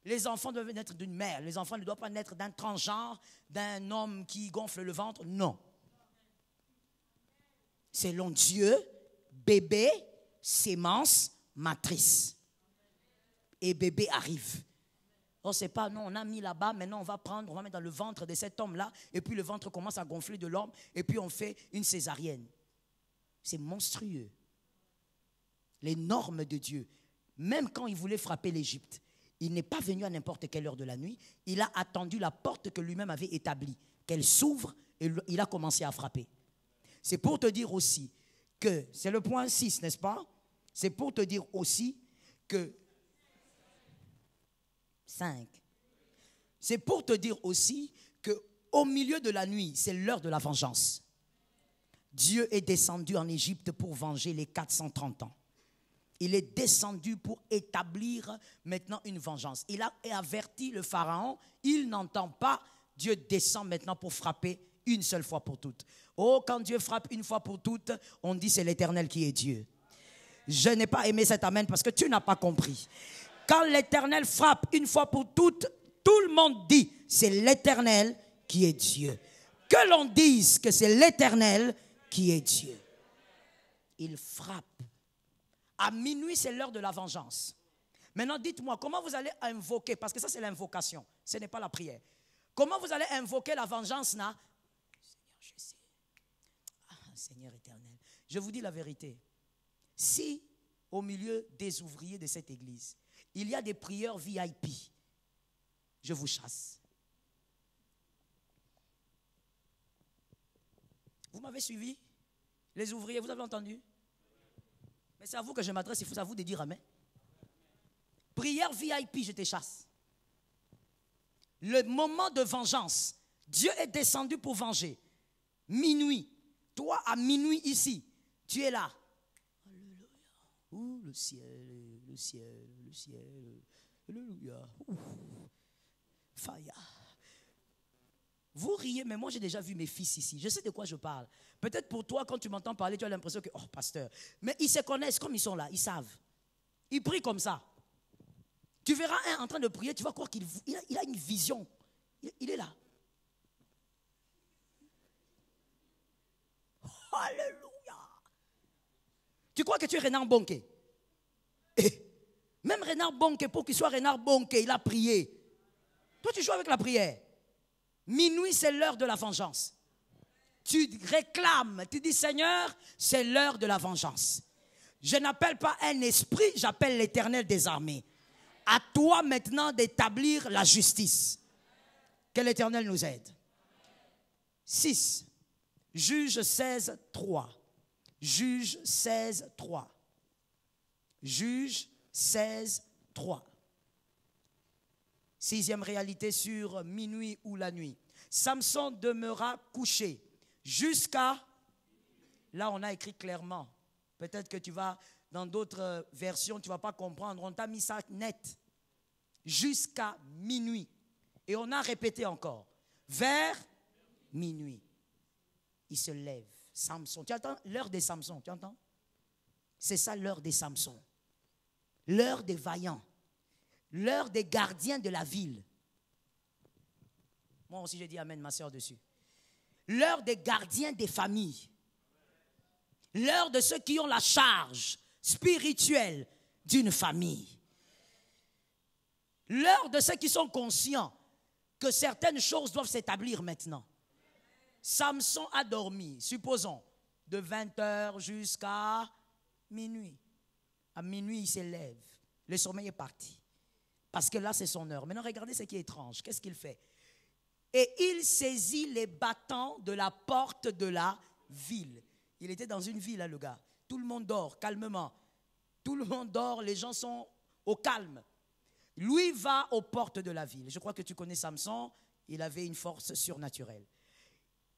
Les enfants doivent naître d'une mère. Les enfants ne doivent pas naître d'un transgenre, d'un homme qui gonfle le ventre. Non. Selon Dieu, bébé, sémence, matrice. Et bébé arrive. On sait pas, non, on a mis là-bas, maintenant on va mettre dans le ventre de cet homme-là, et puis le ventre commence à gonfler de l'homme, et puis on fait une césarienne. C'est monstrueux. Les normes de Dieu. Même quand il voulait frapper l'Égypte, il n'est pas venu à n'importe quelle heure de la nuit. Il a attendu la porte que lui-même avait établie, qu'elle s'ouvre et il a commencé à frapper. C'est pour te dire aussi que, c'est le point 6, n'est-ce pas? C'est pour te dire aussi que 5. C'est pour te dire aussi qu'au milieu de la nuit, c'est l'heure de la vengeance. Dieu est descendu en Égypte pour venger les 430 ans. Il est descendu pour établir maintenant une vengeance. Il a averti le Pharaon, il n'entend pas, Dieu descend maintenant pour frapper une seule fois pour toutes. Oh, quand Dieu frappe une fois pour toutes, on dit c'est l'Éternel qui est Dieu. Je n'ai pas aimé cet amen parce que tu n'as pas compris. Quand l'Éternel frappe une fois pour toutes, tout le monde dit c'est l'Éternel qui est Dieu. Que l'on dise que c'est l'Éternel qui est Dieu. Il frappe. À minuit, c'est l'heure de la vengeance. Maintenant, dites-moi, comment vous allez invoquer, parce que ça, c'est l'invocation, ce n'est pas la prière. Comment vous allez invoquer la vengeance là? Seigneur, je sais. Ah, Seigneur éternel, je vous dis la vérité. Si, au milieu des ouvriers de cette église, il y a des prieurs VIP, je vous chasse. Vous m'avez suivi? Les ouvriers, vous avez entendu? Mais c'est à vous que je m'adresse, il faut à vous de dire amen. Prière VIP, je te chasse. Le moment de vengeance, Dieu est descendu pour venger. Minuit, Toi, à minuit ici, tu es là. Alléluia. Ouh, le ciel, le ciel, le ciel. Alléluia. Faya. Vous riez, mais moi j'ai déjà vu mes fils ici. Je sais de quoi je parle. Peut-être pour toi, quand tu m'entends parler, tu as l'impression que, oh, pasteur. Mais ils se connaissent comme ils sont là, ils savent. Ils prient comme ça. Tu verras un en train de prier, tu vas croire qu'il a une vision. Il est là. Alléluia. Tu crois que tu es Renard Bonke? Même Renard Bonke, pour qu'il soit Renard Bonke, il a prié. Toi, tu joues avec la prière. Minuit, c'est l'heure de la vengeance. Tu réclames, tu dis, Seigneur, c'est l'heure de la vengeance. Je n'appelle pas un esprit, j'appelle l'Éternel des armées. À toi maintenant d'établir la justice. Que l'Éternel nous aide. 6. Juge 16, 3. Juge 16, 3. Juge 16, 3. Sixième réalité sur minuit ou la nuit. Samson demeura couché jusqu'à... Là, on a écrit clairement. Peut-être que tu vas, dans d'autres versions, tu ne vas pas comprendre. On t'a mis ça net. Jusqu'à minuit. Et on a répété encore. Vers minuit. Il se lève. Samson. Tu entends l'heure des Samsons, tu entends? C'est ça l'heure des Samsons. L'heure des vaillants. L'heure des gardiens de la ville. Moi aussi, j'ai dit amen, ma soeur, dessus. L'heure des gardiens des familles. L'heure de ceux qui ont la charge spirituelle d'une famille. L'heure de ceux qui sont conscients que certaines choses doivent s'établir maintenant. Samson a dormi, supposons, de 20h jusqu'à minuit. À minuit, il s'élève. Le sommeil est parti. Parce que là, c'est son heure. Maintenant, regardez ce qui est étrange. Qu'est-ce qu'il fait? Et il saisit les battants de la porte de la ville. Il était dans une ville, là, le gars. Tout le monde dort, calmement. Tout le monde dort, les gens sont au calme. Lui va aux portes de la ville. Je crois que tu connais Samson. Il avait une force surnaturelle.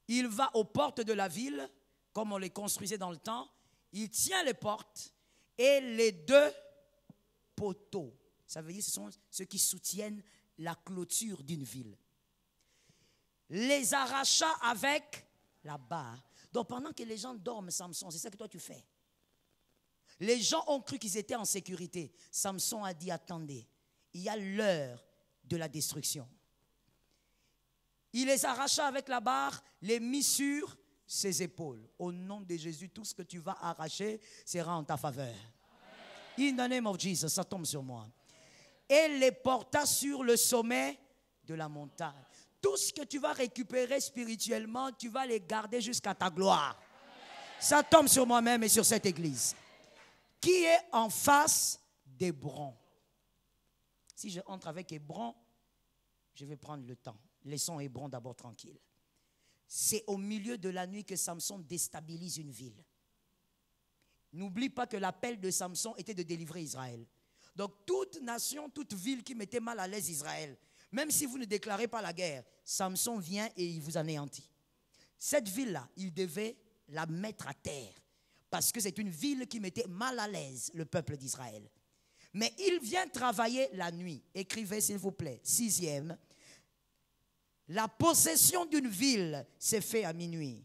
Il va aux portes de la ville, comme on les construisait dans le temps. Il tient les portes et les deux poteaux. Ça veut dire que ce sont ceux qui soutiennent la clôture d'une ville. Les arracha avec la barre. Donc pendant que les gens dorment, Samson, c'est ça que toi tu fais. Les gens ont cru qu'ils étaient en sécurité. Samson a dit, attendez, il y a l'heure de la destruction. Il les arracha avec la barre, les mit sur ses épaules. Au nom de Jésus, tout ce que tu vas arracher sera en ta faveur. In the name of Jesus, ça tombe sur moi. Et les porta sur le sommet de la montagne. Tout ce que tu vas récupérer spirituellement, tu vas les garder jusqu'à ta gloire. Ça tombe sur moi-même et sur cette église. Qui est en face d'Hébron? Si je entre avec Hébron, je vais prendre le temps. Laissons Hébron d'abord tranquille. C'est au milieu de la nuit que Samson déstabilise une ville. N'oublie pas que l'appel de Samson était de délivrer Israël. Donc toute nation, toute ville qui mettait mal à l'aise Israël, même si vous ne déclarez pas la guerre, Samson vient et il vous anéantit. Cette ville-là, il devait la mettre à terre parce que c'est une ville qui mettait mal à l'aise le peuple d'Israël. Mais il vient travailler la nuit. Écrivez s'il vous plaît. 6e. La possession d'une ville s'est faite à minuit.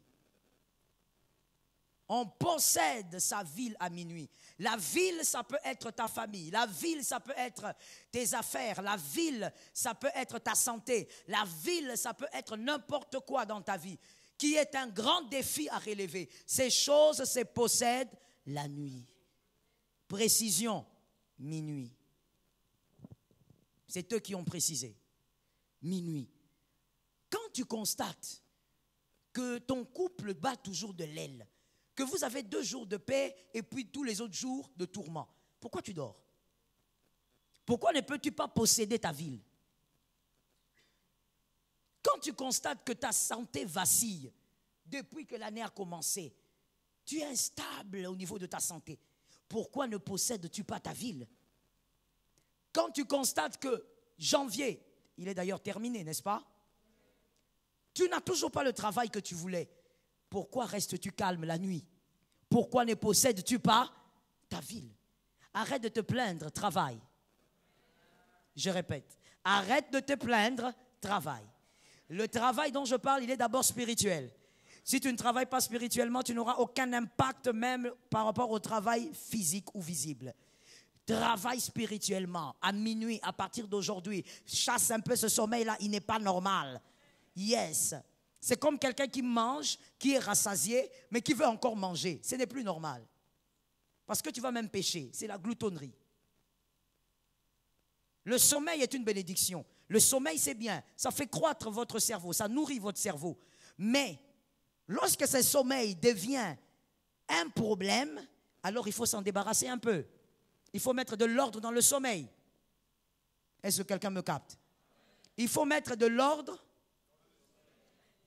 On possède sa ville à minuit. La ville, ça peut être ta famille. La ville, ça peut être tes affaires. La ville, ça peut être ta santé. La ville, ça peut être n'importe quoi dans ta vie qui est un grand défi à relever. Ces choses se possèdent la nuit. Précision, minuit. C'est eux qui ont précisé. Minuit. Quand tu constates que ton couple bat toujours de l'aile, que vous avez 2 jours de paix et puis tous les autres jours de tourment, pourquoi tu dors? Pourquoi ne peux-tu pas posséder ta ville? Quand tu constates que ta santé vacille depuis que l'année a commencé, tu es instable au niveau de ta santé, pourquoi ne possèdes-tu pas ta ville? Quand tu constates que janvier, il est d'ailleurs terminé, n'est-ce pas? Tu n'as toujours pas le travail que tu voulais. Pourquoi restes-tu calme la nuit? Pourquoi ne possèdes-tu pas ta ville? Arrête de te plaindre, travaille. Je répète, arrête de te plaindre, travaille. Le travail dont je parle, il est d'abord spirituel. Si tu ne travailles pas spirituellement, tu n'auras aucun impact même par rapport au travail physique ou visible. Travaille spirituellement. À minuit, à partir d'aujourd'hui, chasse un peu ce sommeil-là, il n'est pas normal. Yes. C'est comme quelqu'un qui mange, qui est rassasié, mais qui veut encore manger. Ce n'est plus normal. Parce que tu vas même pécher. C'est la gloutonnerie. Le sommeil est une bénédiction. Le sommeil, c'est bien. Ça fait croître votre cerveau. Ça nourrit votre cerveau. Mais lorsque ce sommeil devient un problème, alors il faut s'en débarrasser un peu. Il faut mettre de l'ordre dans le sommeil. Est-ce que quelqu'un me capte? Il faut mettre de l'ordre.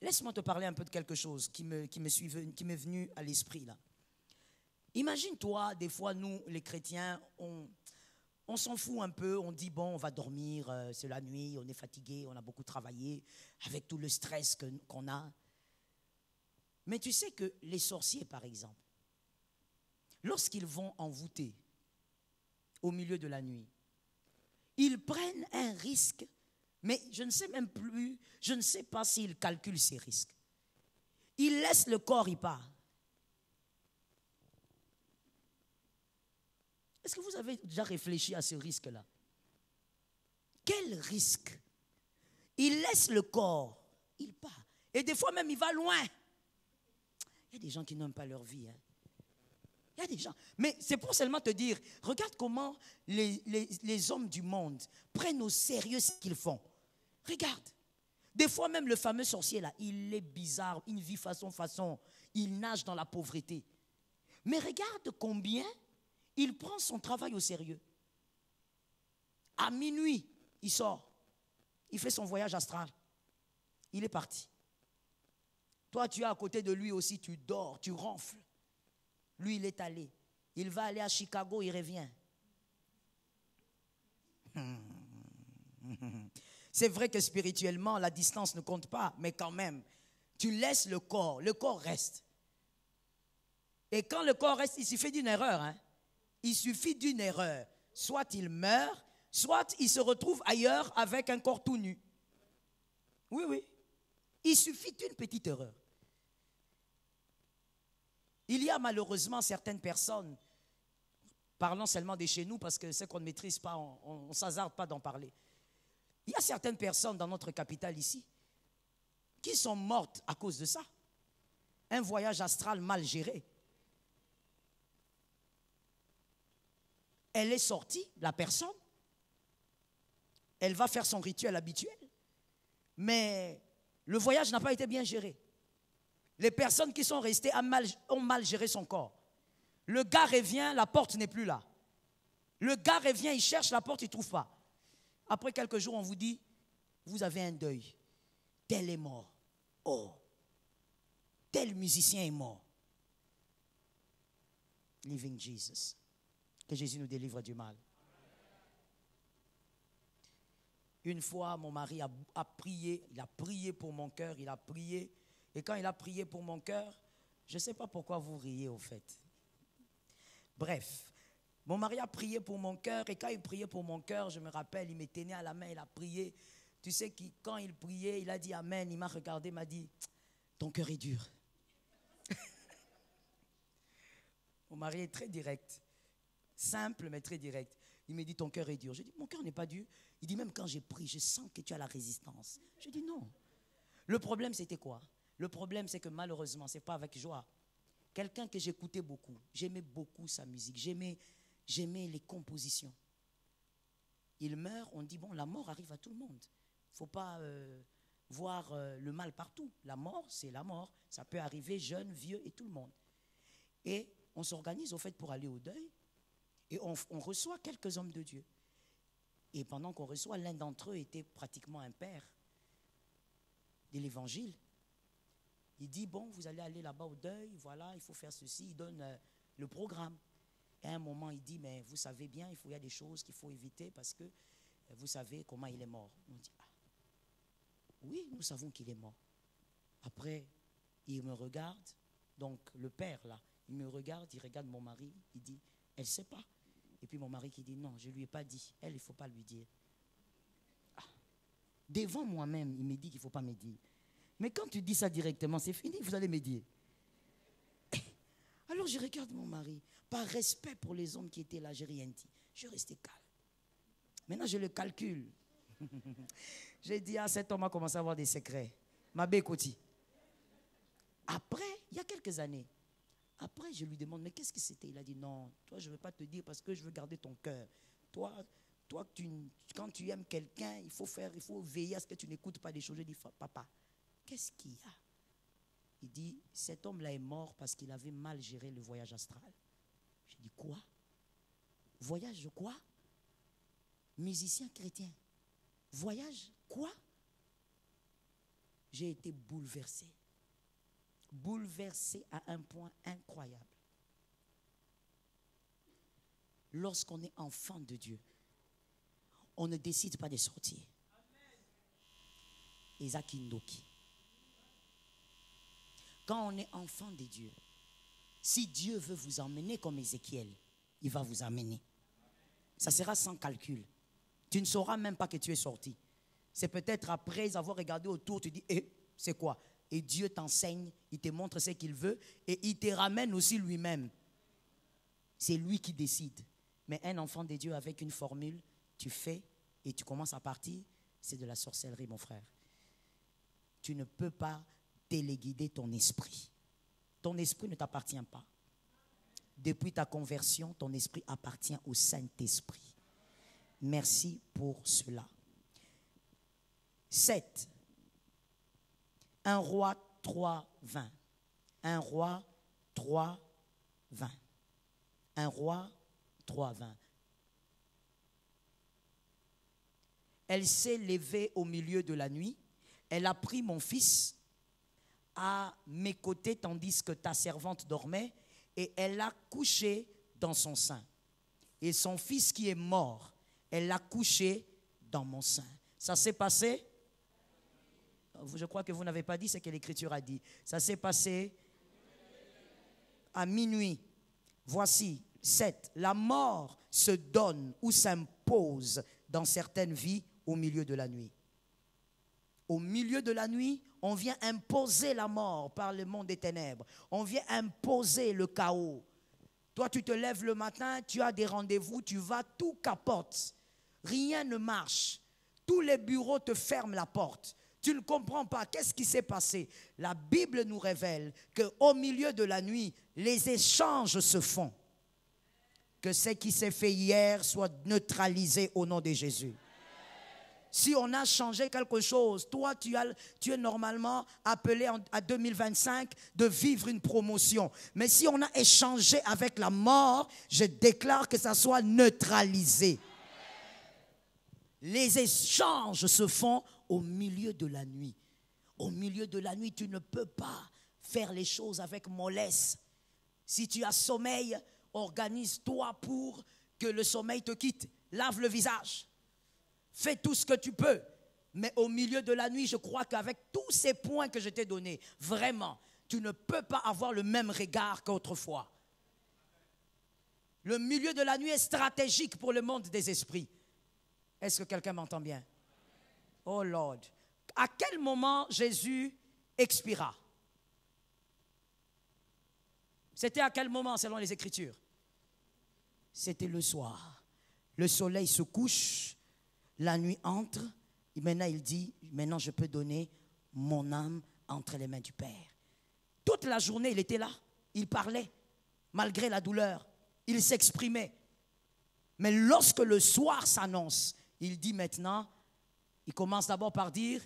Laisse-moi te parler un peu de quelque chose qui m'est venu à l'esprit là. Imagine-toi, des fois, nous, les chrétiens, on s'en fout un peu, on dit, bon, on va dormir, c'est la nuit, on est fatigué, on a beaucoup travaillé, avec tout le stress qu'on a. Mais tu sais que les sorciers, par exemple, lorsqu'ils vont envoûter au milieu de la nuit, ils prennent un risque, mais je ne sais même plus, je ne sais pas s'ils calculent ces risques. Ils laissent le corps y part. Est-ce que vous avez déjà réfléchi à ce risque-là? Quel risque? Il laisse le corps, il part. Et des fois même, il va loin. Il y a des gens qui n'aiment pas leur vie. Hein. Il y a des gens. Mais c'est pour seulement te dire, regarde comment les hommes du monde prennent au sérieux ce qu'ils font. Regarde. Des fois même le fameux sorcier là, il est bizarre, il vit façon, il nage dans la pauvreté. Mais regarde combien il prend son travail au sérieux. À minuit, il sort. Il fait son voyage astral. Il est parti. Toi, tu es à côté de lui aussi, tu dors, tu ronfles. Lui, il est allé. Il va aller à Chicago, il revient. C'est vrai que spirituellement, la distance ne compte pas, mais quand même, tu laisses le corps reste. Et quand le corps reste, il suffit d'une erreur. Hein? Il suffit d'une erreur. Soit il meurt, soit il se retrouve ailleurs avec un corps tout nu. Oui, oui. Il suffit d'une petite erreur. Il y a malheureusement certaines personnes, parlons seulement de chez nous parce que c'est qu'on ne maîtrise pas, on ne s'hasarde pas d'en parler. Il y a certaines personnes dans notre capitale ici qui sont mortes à cause de ça. Un voyage astral mal géré. Elle est sortie, la personne, elle va faire son rituel habituel, mais le voyage n'a pas été bien géré. Les personnes qui sont restées ont mal géré son corps. Le gars revient, la porte n'est plus là. Le gars revient, il cherche la porte, il ne trouve pas. Après quelques jours, on vous dit, vous avez un deuil. Tel est mort. Oh, tel musicien est mort. Living Jesus. Que Jésus nous délivre du mal. Une fois, mon mari a prié, il a prié pour mon cœur, il a prié. Et quand il a prié pour mon cœur, je ne sais pas pourquoi vous riez au fait. Bref, mon mari a prié pour mon cœur et quand il priait pour mon cœur, je me rappelle, il m'était né à la main, il a prié. Tu sais, quand il priait, il a dit Amen, il m'a regardé, il m'a dit, ton cœur est dur. Mon mari est très direct, simple mais très direct. Il me dit, ton cœur est dur. Je dis, mon cœur n'est pas dur. Il dit, même quand j'ai pris, je sens que tu as la résistance. Je dis, non. Le problème, c'était quoi? Le problème, c'est que malheureusement, ce n'est pas avec joie. Quelqu'un que j'écoutais beaucoup, j'aimais beaucoup sa musique, j'aimais les compositions. Il meurt, on dit, bon, la mort arrive à tout le monde. Il ne faut pas voir le mal partout. La mort, c'est la mort. Ça peut arriver jeune, vieux et tout le monde. Et on s'organise au fait pour aller au deuil et on reçoit quelques hommes de Dieu. Et pendant qu'on reçoit, l'un d'entre eux était pratiquement un père de l'évangile. Il dit, bon, vous allez aller là-bas au deuil, voilà, il faut faire ceci. Il donne le programme. Et à un moment, il dit, mais vous savez bien, il y a des choses qu'il faut éviter parce que vous savez comment il est mort. On dit, ah, oui, nous savons qu'il est mort. Après, Il me regarde, donc le père là, il me regarde, il regarde mon mari, il dit, elle ne sait pas. Et puis mon mari qui dit, non, je ne lui ai pas dit, elle, il ne faut pas lui dire. Ah. Devant moi-même, il me dit qu'il ne faut pas me dire. Mais quand tu dis ça directement, c'est fini, vous allez me dire. Alors je regarde mon mari, par respect pour les hommes qui étaient là, j'ai rien dit. Je restais calme. Maintenant, je le calcule. J'ai dit, ah, cet homme a commencé à avoir des secrets. Ma bécoti. Après, il y a quelques années, après, je lui demande, mais qu'est-ce que c'était? Il a dit, non, toi, je ne veux pas te dire parce que je veux garder ton cœur. Toi quand tu aimes quelqu'un, il faut veiller à ce que tu n'écoutes pas des choses. Je dis, papa, qu'est-ce qu'il y a? Il dit, cet homme-là est mort parce qu'il avait mal géré le voyage astral. Je dis, quoi? Voyage de quoi? Musicien chrétien. Voyage quoi? J'ai été bouleversé. Bouleversé à un point incroyable. Lorsqu'on est enfant de Dieu, on ne décide pas de sortir. Isaac Indoki. Quand on est enfant de Dieu, si Dieu veut vous emmener comme Ézéchiel, il va vous emmener. Ça sera sans calcul. Tu ne sauras même pas que tu es sorti. C'est peut-être après avoir regardé autour, tu dis, c'est quoi? Et Dieu t'enseigne, il te montre ce qu'il veut et il te ramène aussi lui-même. C'est lui qui décide. Mais un enfant de Dieu avec une formule, tu fais et tu commences à partir, c'est de la sorcellerie, mon frère. Tu ne peux pas téléguider ton esprit. Ton esprit ne t'appartient pas. Depuis ta conversion, ton esprit appartient au Saint-Esprit. Merci pour cela. 7. 1 Roi 3, 20. 1 Roi 3, 20. 1 Roi 3, 20. Elle s'est levée au milieu de la nuit. Elle a pris mon fils à mes côtés tandis que ta servante dormait et elle l'a couché dans son sein. Et son fils qui est mort, elle l'a couché dans mon sein. Ça s'est passé? Je crois que vous n'avez pas dit ce que l'Écriture a dit. Ça s'est passé à minuit. Voici, 7. La mort se donne ou s'impose dans certaines vies au milieu de la nuit. Au milieu de la nuit, on vient imposer la mort par le monde des ténèbres. On vient imposer le chaos. Toi, tu te lèves le matin, tu as des rendez-vous, tu vas, tout capote. Rien ne marche. Tous les bureaux te ferment la porte. Tu ne comprends pas. Qu'est-ce qui s'est passé? La Bible nous révèle qu'au milieu de la nuit, les échanges se font. Que ce qui s'est fait hier soit neutralisé au nom de Jésus. Si on a changé quelque chose, toi, tu es normalement appelé à 2025 de vivre une promotion. Mais si on a échangé avec la mort, je déclare que ça soit neutralisé. Les échanges se font au milieu de la nuit. Au milieu de la nuit, tu ne peux pas faire les choses avec mollesse. Si tu as sommeil, organise-toi pour que le sommeil te quitte. Lave le visage. Fais tout ce que tu peux. Mais au milieu de la nuit, je crois qu'avec tous ces points que je t'ai donnés, vraiment, tu ne peux pas avoir le même regard qu'autrefois. Le milieu de la nuit est stratégique pour le monde des esprits. Est-ce que quelqu'un m'entend bien? Oh Lord. À quel moment Jésus expira? C'était à quel moment selon les Écritures? C'était le soir. Le soleil se couche, la nuit entre, et maintenant il dit, maintenant je peux donner mon âme entre les mains du Père. Toute la journée il était là, il parlait, malgré la douleur, il s'exprimait. Mais lorsque le soir s'annonce, il dit maintenant, il commence d'abord par dire,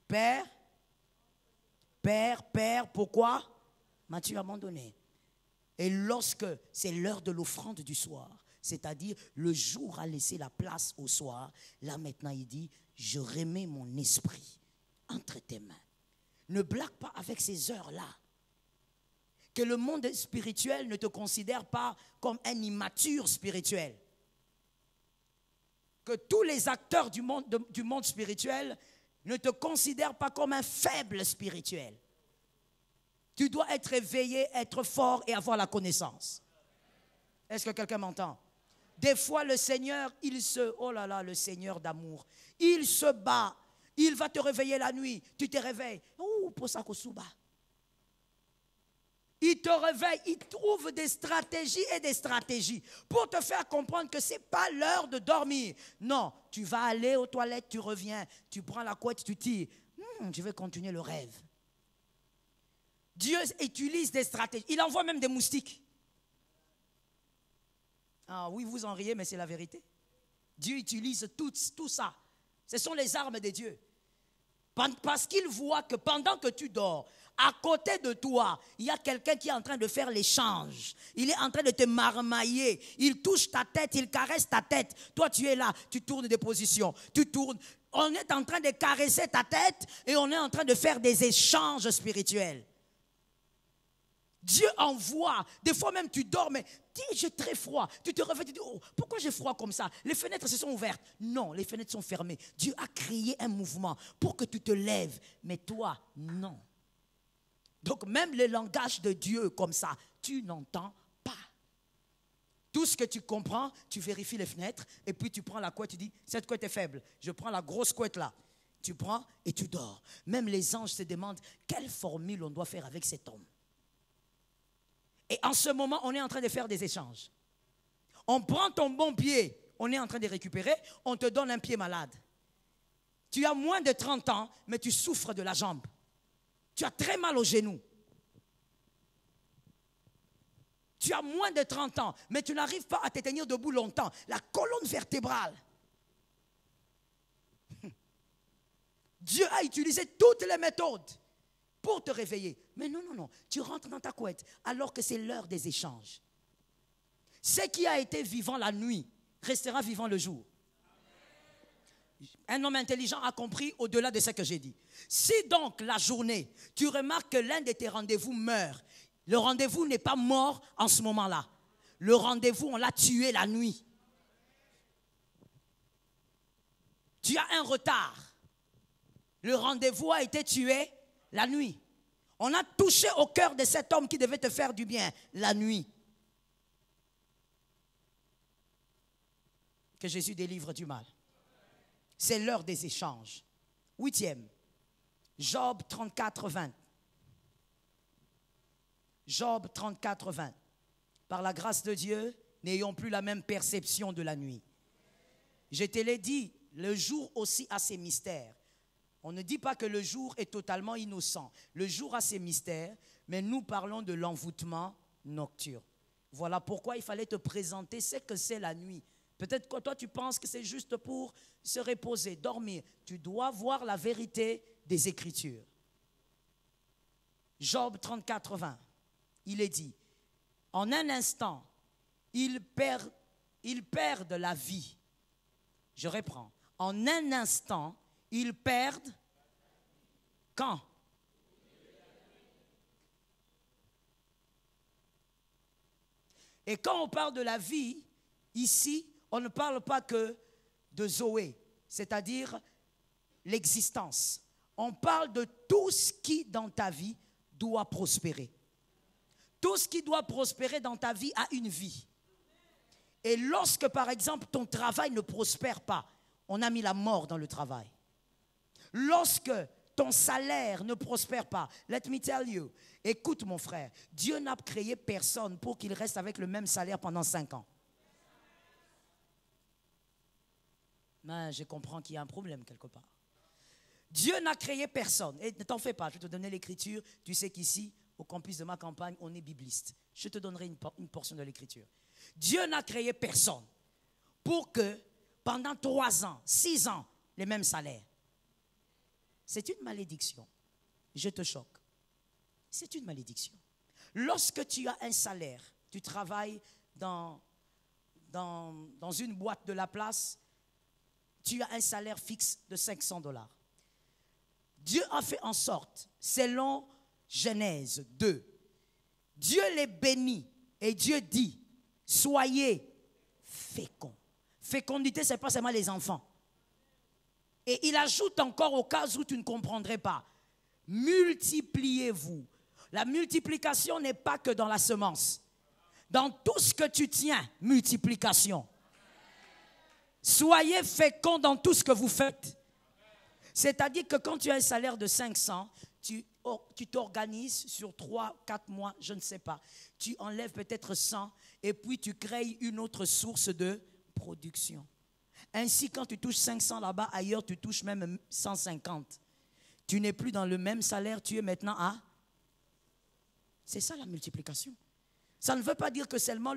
Père, Père, Père, pourquoi m'as-tu abandonné? Et lorsque c'est l'heure de l'offrande du soir, c'est-à-dire le jour a laissé la place au soir, là maintenant il dit, je remets mon esprit entre tes mains. Ne blague pas avec ces heures-là. Que le monde spirituel ne te considère pas comme un immature spirituel. Que tous les acteurs du monde spirituel ne te considèrent pas comme un faible spirituel. Tu dois être éveillé, être fort et avoir la connaissance. Est-ce que quelqu'un m'entend? Des fois, le Seigneur, oh là là, le Seigneur d'amour, il se bat. Il va te réveiller la nuit. Tu te réveilles. Oh, pour ça, il te réveille, il trouve des stratégies et des stratégies pour te faire comprendre que ce n'est pas l'heure de dormir. Non, tu vas aller aux toilettes, tu reviens, tu prends la couette, tu tires. Je vais continuer le rêve. Dieu utilise des stratégies. Il envoie même des moustiques. Ah oui, vous en riez, mais c'est la vérité. Dieu utilise tout ça. Ce sont les armes de Dieu. Parce qu'il voit que pendant que tu dors, à côté de toi, il y a quelqu'un qui est en train de faire l'échange. Il est en train de te marmailler. Il touche ta tête, il caresse ta tête. Toi, tu es là, tu tournes des positions, tu tournes. On est en train de caresser ta tête et on est en train de faire des échanges spirituels. Dieu envoie. Des fois même tu dors, mais j'ai très froid. Tu te réveilles, tu dis, oh, pourquoi j'ai froid comme ça? Les fenêtres se sont ouvertes. Non, les fenêtres sont fermées. Dieu a créé un mouvement pour que tu te lèves. Mais toi, non. Donc même le langage de Dieu comme ça, tu n'entends pas. Tout ce que tu comprends, tu vérifies les fenêtres et puis tu prends la couette, tu dis, cette couette est faible. Je prends la grosse couette là. Tu prends et tu dors. Même les anges se demandent, quelle formule on doit faire avec cet homme? Et en ce moment, on est en train de faire des échanges. On prend ton bon pied, on est en train de récupérer, on te donne un pied malade. Tu as moins de 30 ans, mais tu souffres de la jambe. Tu as très mal au genou. Tu as moins de 30 ans, mais tu n'arrives pas à te tenir debout longtemps. La colonne vertébrale. Dieu a utilisé toutes les méthodes pour te réveiller. Mais non, non, non. Tu rentres dans ta couette alors que c'est l'heure des échanges. Ce qui a été vivant la nuit restera vivant le jour. Un homme intelligent a compris au-delà de ce que j'ai dit. Si donc la journée, tu remarques que l'un de tes rendez-vous meurt, le rendez-vous n'est pas mort en ce moment-là. Le rendez-vous, on l'a tué la nuit. Tu as un retard. Le rendez-vous a été tué la nuit. On a touché au cœur de cet homme qui devait te faire du bien la nuit. Que Jésus délivre du mal. C'est l'heure des échanges. 8e, Job 34, 20. Job 34, 20. Par la grâce de Dieu, n'ayons plus la même perception de la nuit. Je te l'ai dit, le jour aussi a ses mystères. On ne dit pas que le jour est totalement innocent. Le jour a ses mystères, mais nous parlons de l'envoûtement nocturne. Voilà pourquoi il fallait te présenter ce que c'est la nuit. Peut-être que toi, tu penses que c'est juste pour se reposer, dormir. Tu dois voir la vérité des Écritures. Job 34, 20. Il est dit, en un instant, ils perdent la vie. Je reprends. En un instant, ils perdent quand? Et quand on parle de la vie, ici, on ne parle pas que de Zoé, c'est-à-dire l'existence. On parle de tout ce qui, dans ta vie, doit prospérer. Tout ce qui doit prospérer dans ta vie a une vie. Et lorsque, par exemple, ton travail ne prospère pas, on a mis la mort dans le travail. Lorsque ton salaire ne prospère pas, let me tell you, écoute mon frère, Dieu n'a créé personne pour qu'il reste avec le même salaire pendant 5 ans. Mais je comprends qu'il y a un problème quelque part. Dieu n'a créé personne. Et ne t'en fais pas, je vais te donner l'écriture. Tu sais qu'ici, au campus de ma campagne, on est bibliste. Je te donnerai une portion de l'écriture. Dieu n'a créé personne pour que pendant 3 ans, 6 ans, les mêmes salaires. C'est une malédiction. Je te choque. C'est une malédiction. Lorsque tu as un salaire, tu travailles dans une boîte de la place, tu as un salaire fixe de $500. Dieu a fait en sorte, selon Genèse 2, Dieu les bénit et Dieu dit, soyez féconds. Fécondité, ce n'est pas seulement les enfants. Et il ajoute encore au cas où tu ne comprendrais pas, multipliez-vous. La multiplication n'est pas que dans la semence. Dans tout ce que tu tiens, multiplication. Soyez féconds dans tout ce que vous faites. C'est-à-dire que quand tu as un salaire de 500, tu t'organises sur 3, 4 mois, je ne sais pas. Tu enlèves peut-être 100 et puis tu crées une autre source de production. Ainsi, quand tu touches 500 là-bas, ailleurs, tu touches même 150. Tu n'es plus dans le même salaire, tu es maintenant à... C'est ça la multiplication. Ça ne veut pas dire que seulement,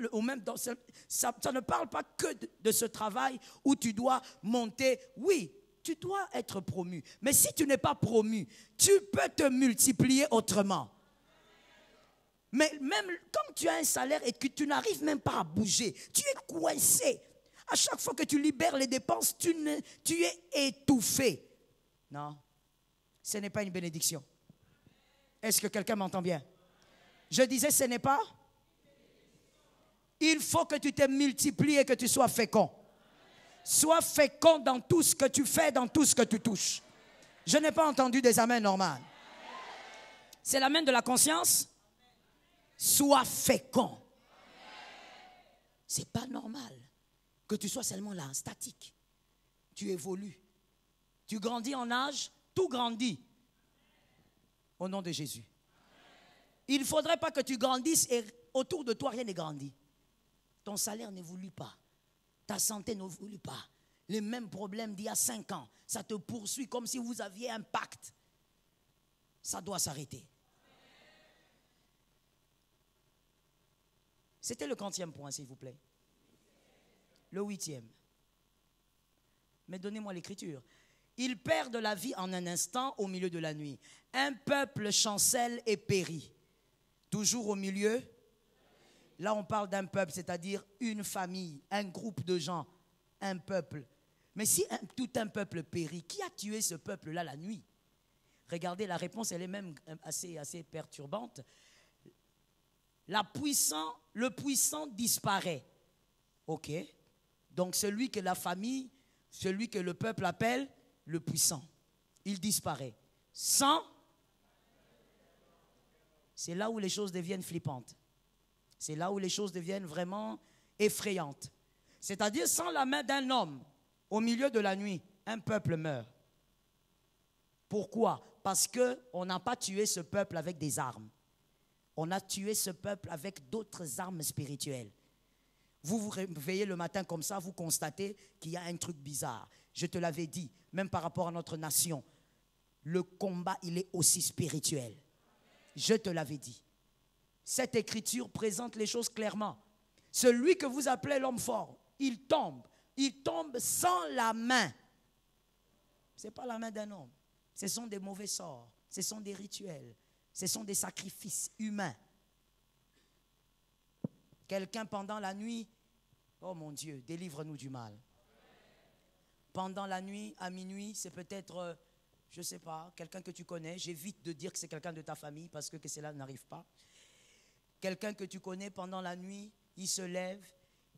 ça ne parle pas que de ce travail où tu dois monter. Oui, tu dois être promu. Mais si tu n'es pas promu, tu peux te multiplier autrement. Mais même quand tu as un salaire et que tu n'arrives même pas à bouger, tu es coincé. À chaque fois que tu libères les dépenses, tu es étouffé. Non, ce n'est pas une bénédiction. Est-ce que quelqu'un m'entend bien? Je disais, ce n'est pas. Il faut que tu te multiplies et que tu sois fécond. Sois fécond dans tout ce que tu fais, dans tout ce que tu touches. Je n'ai pas entendu des amens normales. C'est l'amen de la conscience. Sois fécond. C'est pas normal que tu sois seulement là, statique. Tu évolues. Tu grandis en âge, tout grandit. Au nom de Jésus. Il ne faudrait pas que tu grandisses et autour de toi, rien n'est grandi. Ton salaire n'évolue pas. Ta santé n'évolue pas. Les mêmes problèmes d'il y a 5 ans, ça te poursuit comme si vous aviez un pacte. Ça doit s'arrêter. C'était le 40e point, s'il vous plaît. Le 8e. Mais donnez-moi l'écriture. Ils perdent la vie en un instant au milieu de la nuit. Un peuple chancelle et périt. Toujours au milieu. Là, on parle d'un peuple, c'est-à-dire une famille, un groupe de gens, un peuple. Mais si tout un peuple périt, qui a tué ce peuple-là la nuit? Regardez, la réponse, elle est même assez perturbante. Le puissant disparaît. Ok. Donc, celui que la famille, celui que le peuple appelle le puissant, il disparaît. Sans, c'est là où les choses deviennent flippantes. C'est là où les choses deviennent vraiment effrayantes. C'est-à-dire, sans la main d'un homme, au milieu de la nuit, un peuple meurt. Pourquoi? Parce qu'on n'a pas tué ce peuple avec des armes. On a tué ce peuple avec d'autres armes spirituelles. Vous vous réveillez le matin comme ça, vous constatez qu'il y a un truc bizarre. Je te l'avais dit, même par rapport à notre nation, le combat, il est aussi spirituel. Je te l'avais dit. Cette écriture présente les choses clairement. Celui que vous appelez l'homme fort, il tombe sans la main. Ce n'est pas la main d'un homme. Ce sont des mauvais sorts, ce sont des rituels, ce sont des sacrifices humains. Quelqu'un pendant la nuit, oh mon Dieu, délivre-nous du mal. Pendant la nuit, à minuit, c'est peut-être, je ne sais pas, quelqu'un que tu connais. J'évite de dire que c'est quelqu'un de ta famille parce que cela n'arrive pas. Quelqu'un que tu connais pendant la nuit, il se lève,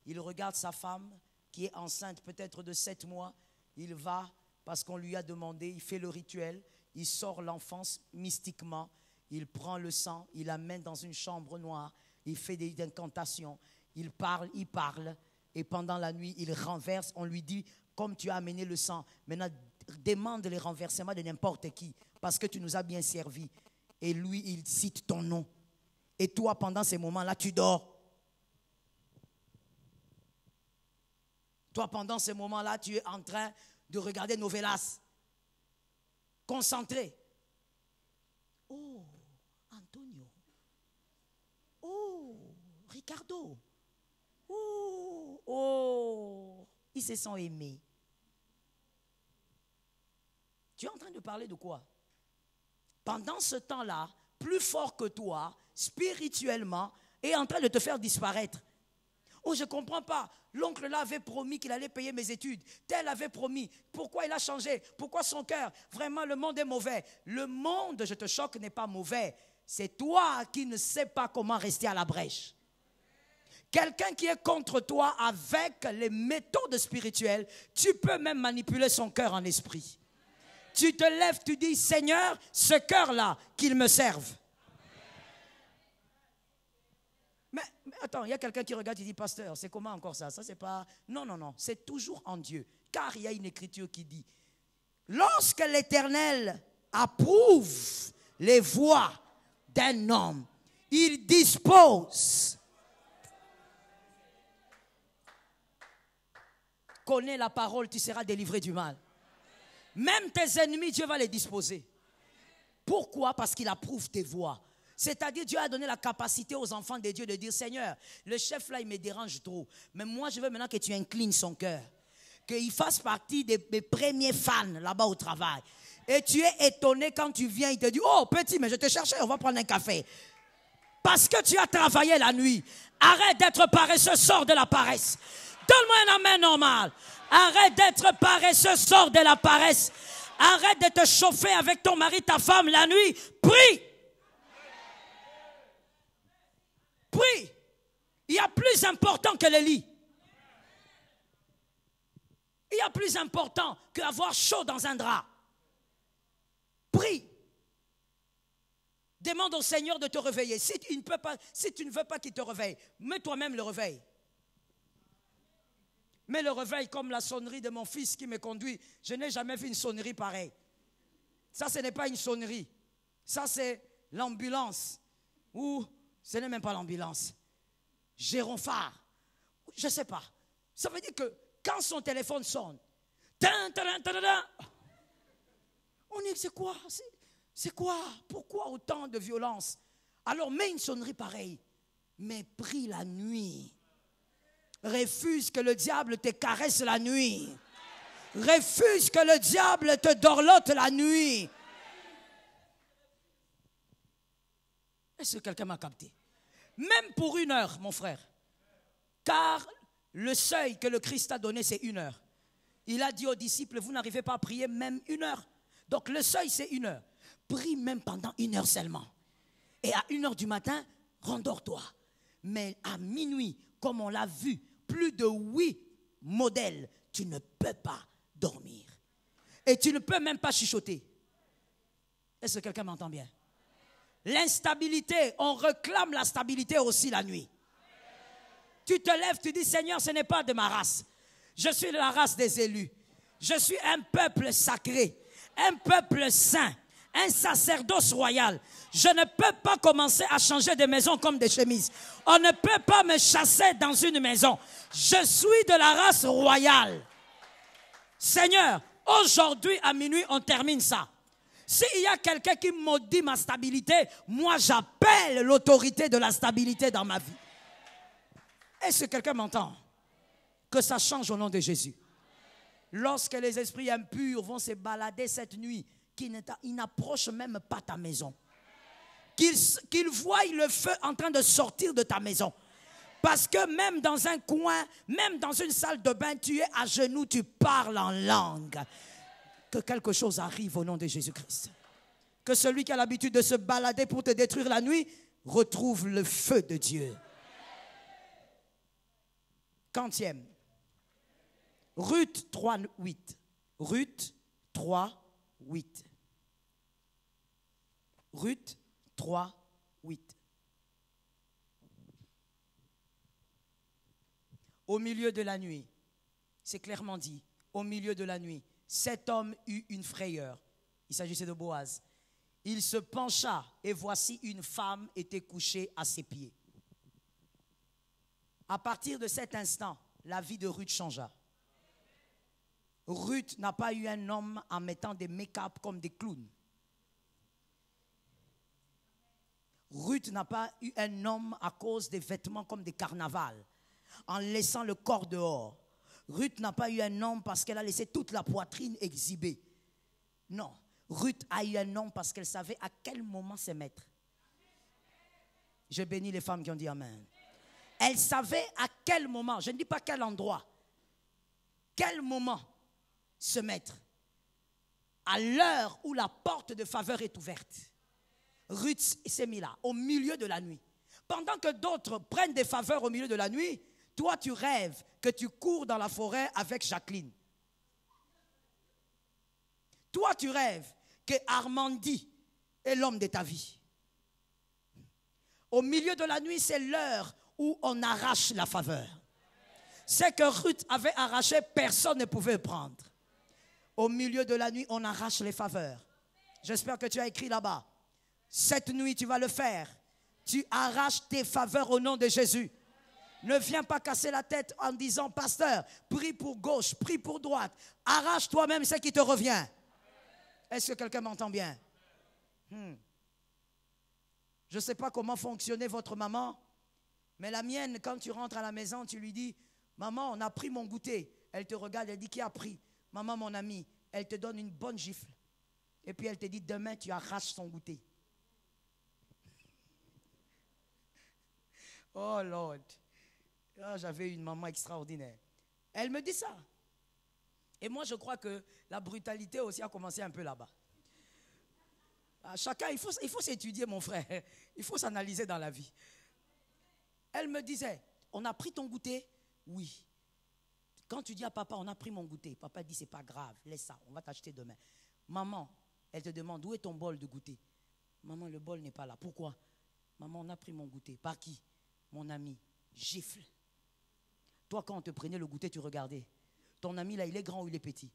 il regarde sa femme qui est enceinte peut-être de 7 mois. Il va parce qu'on lui a demandé, il fait le rituel, il sort l'enfant mystiquement, il prend le sang, il l'amène dans une chambre noire, il fait des incantations, il parle, et pendant la nuit, il renverse, on lui dit, comme tu as amené le sang, maintenant demande les renversements de n'importe qui, parce que tu nous as bien servi. Et lui, il cite ton nom. Et toi, pendant ces moments-là, tu dors. Toi, pendant ces moments-là, tu es en train de regarder Novelas. Concentré. Oh, Antonio. Oh, Ricardo. Oh, ils se sont aimés. Tu es en train de parler de quoi? Pendant ce temps-là, plus fort que toi, spirituellement, est en train de te faire disparaître. Oh, je ne comprends pas. L'oncle là avait promis qu'il allait payer mes études. Tel avait promis. Pourquoi il a changé? Pourquoi son cœur? Vraiment, le monde est mauvais. Le monde, je te choque, n'est pas mauvais. C'est toi qui ne sais pas comment rester à la brèche. Quelqu'un qui est contre toi avec les méthodes spirituelles, tu peux même manipuler son cœur en esprit. Tu te lèves, tu dis, Seigneur, ce cœur-là, qu'il me serve. attends, il y a quelqu'un qui regarde et dit, pasteur, c'est comment encore ça? Ça, c'est pas... Non, non, non, c'est toujours en Dieu. Car il y a une écriture qui dit, lorsque l'Éternel approuve les voies d'un homme, il dispose. Connais la parole, tu seras délivré du mal. Même tes ennemis, Dieu va les disposer. Pourquoi? Parce qu'il approuve tes voies. C'est-à-dire, Dieu a donné la capacité aux enfants de Dieu de dire, Seigneur, le chef là, il me dérange trop. Mais moi, je veux maintenant que tu inclines son cœur. Qu'il fasse partie des premiers fans là-bas au travail. Et tu es étonné quand tu viens, il te dit, oh petit, mais je te cherchais, on va prendre un café. Parce que tu as travaillé la nuit. Arrête d'être paresseux, sors de la paresse. Donne-moi un amen normal. Arrête d'être paresseux, sors de la paresse. Arrête de te chauffer avec ton mari, ta femme la nuit. Prie. Prie. Il y a plus important que le lit. Il y a plus important qu'avoir chaud dans un drap. Prie. Demande au Seigneur de te réveiller. Si tu ne veux pas qu'il te réveille, mets toi-même le réveil. Mets le réveil comme la sonnerie de mon fils qui me conduit. Je n'ai jamais vu une sonnerie pareille. Ça, ce n'est pas une sonnerie. Ça, c'est l'ambulance. Ou, ce n'est même pas l'ambulance. Géronphare. Je ne sais pas. Ça veut dire que quand son téléphone sonne, on dit, c'est quoi? C'est quoi? Pourquoi autant de violence? Alors, mets une sonnerie pareille. Mais prie la nuit. Refuse que le diable te caresse la nuit. Refuse que le diable te dorlote la nuit. Est-ce que quelqu'un m'a capté? Même pour 1 heure, mon frère. Car le seuil que le Christ a donné, c'est 1 heure. Il a dit aux disciples, vous n'arrivez pas à prier même 1 heure. Donc le seuil, c'est 1 heure. Prie même pendant 1 heure seulement. Et à 1 heure du matin, rendors-toi. Mais à minuit, comme on l'a vu, plus de 8 modèles, tu ne peux pas dormir. Et tu ne peux même pas chuchoter. Est-ce que quelqu'un m'entend bien? L'instabilité, on réclame la stabilité aussi la nuit. Tu te lèves, tu dis, Seigneur, ce n'est pas de ma race. Je suis de la race des élus. Je suis un peuple sacré, un peuple saint, un sacerdoce royal. Je ne peux pas commencer à changer de maison comme des chemises. On ne peut pas me chasser dans une maison. Je suis de la race royale. Seigneur, aujourd'hui à minuit, on termine ça. S'il y a quelqu'un qui maudit ma stabilité, moi j'appelle l'autorité de la stabilité dans ma vie. Est-ce que quelqu'un m'entend? Que ça change au nom de Jésus. Lorsque les esprits impurs vont se balader cette nuit, qu'ils n'approchent même pas ta maison. Qu'ils voient le feu en train de sortir de ta maison. Parce que même dans un coin, même dans une salle de bain, tu es à genoux, tu parles en langue. Que quelque chose arrive au nom de Jésus-Christ. Que celui qui a l'habitude de se balader pour te détruire la nuit, retrouve le feu de Dieu. 40e. Ruth 3, 8. Ruth 3, 8. Ruth 3, 8. Au milieu de la nuit, c'est clairement dit, au milieu de la nuit, cet homme eut une frayeur. Il s'agissait de Boaz. Il se pencha et voici une femme était couchée à ses pieds. À partir de cet instant, la vie de Ruth changea. Ruth n'a pas eu un homme en mettant des make-up comme des clowns. Ruth n'a pas eu un homme à cause des vêtements comme des carnavals, en laissant le corps dehors. Ruth n'a pas eu un homme parce qu'elle a laissé toute la poitrine exhibée. Non, Ruth a eu un homme parce qu'elle savait à quel moment se mettre. Je bénis les femmes qui ont dit Amen. Elle savait à quel moment, je ne dis pas quel endroit, quel moment se mettre. À l'heure où la porte de faveur est ouverte. Ruth s'est mise là, au milieu de la nuit. Pendant que d'autres prennent des faveurs au milieu de la nuit, toi tu rêves que tu cours dans la forêt avec Jacqueline. Toi tu rêves que Armandi est l'homme de ta vie. Au milieu de la nuit, c'est l'heure où on arrache la faveur. C'est que Ruth avait arraché, personne ne pouvait le prendre. Au milieu de la nuit, on arrache les faveurs. J'espère que tu as écrit là-bas. Cette nuit, tu vas le faire. Tu arraches tes faveurs au nom de Jésus. Ne viens pas casser la tête en disant, pasteur, prie pour gauche, prie pour droite. Arrache toi-même ce qui te revient. Est-ce que quelqu'un m'entend bien? Je ne sais pas comment fonctionnait votre maman, mais la mienne, quand tu rentres à la maison, tu lui dis, maman, on a pris mon goûter. Elle te regarde, elle dit, qui a pris? Maman, mon amie. Elle te donne une bonne gifle. Et puis elle te dit, demain, tu arraches son goûter. Oh Lord. Oh, j'avais une maman extraordinaire. Elle me dit ça. Et moi, je crois que la brutalité aussi a commencé un peu là-bas. Chacun, il faut s'étudier, mon frère. Il faut s'analyser dans la vie. Elle me disait, on a pris ton goûter? Oui. Quand tu dis à papa, on a pris mon goûter, papa dit, c'est pas grave, laisse ça, on va t'acheter demain. Maman, elle te demande, où est ton bol de goûter? Maman, le bol n'est pas là. Pourquoi? Maman, on a pris mon goûter. Par qui? Mon ami. Gifle. Toi, quand on te prenait le goûter, tu regardais. Ton ami, là, il est grand ou il est petit?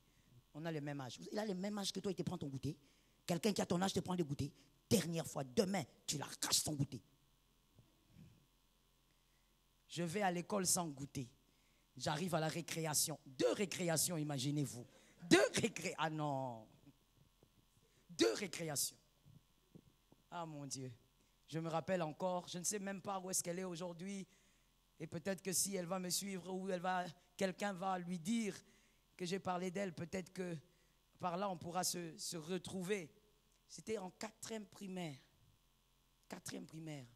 On a le même âge. Il a le même âge que toi, il te prend ton goûter. Quelqu'un qui a ton âge te prend le goûter. Dernière fois, demain, tu l'arraches son goûter. Je vais à l'école sans goûter. J'arrive à la récréation. 2 récréations, imaginez-vous. 2 récréations. Ah non. 2 récréations. Ah mon Dieu. Je me rappelle encore, je ne sais même pas où est-ce qu'elle est aujourd'hui. Et peut-être que si elle va me suivre ou quelqu'un va lui dire que j'ai parlé d'elle, peut-être que par là on pourra se retrouver. C'était en 4e primaire. 4e primaire.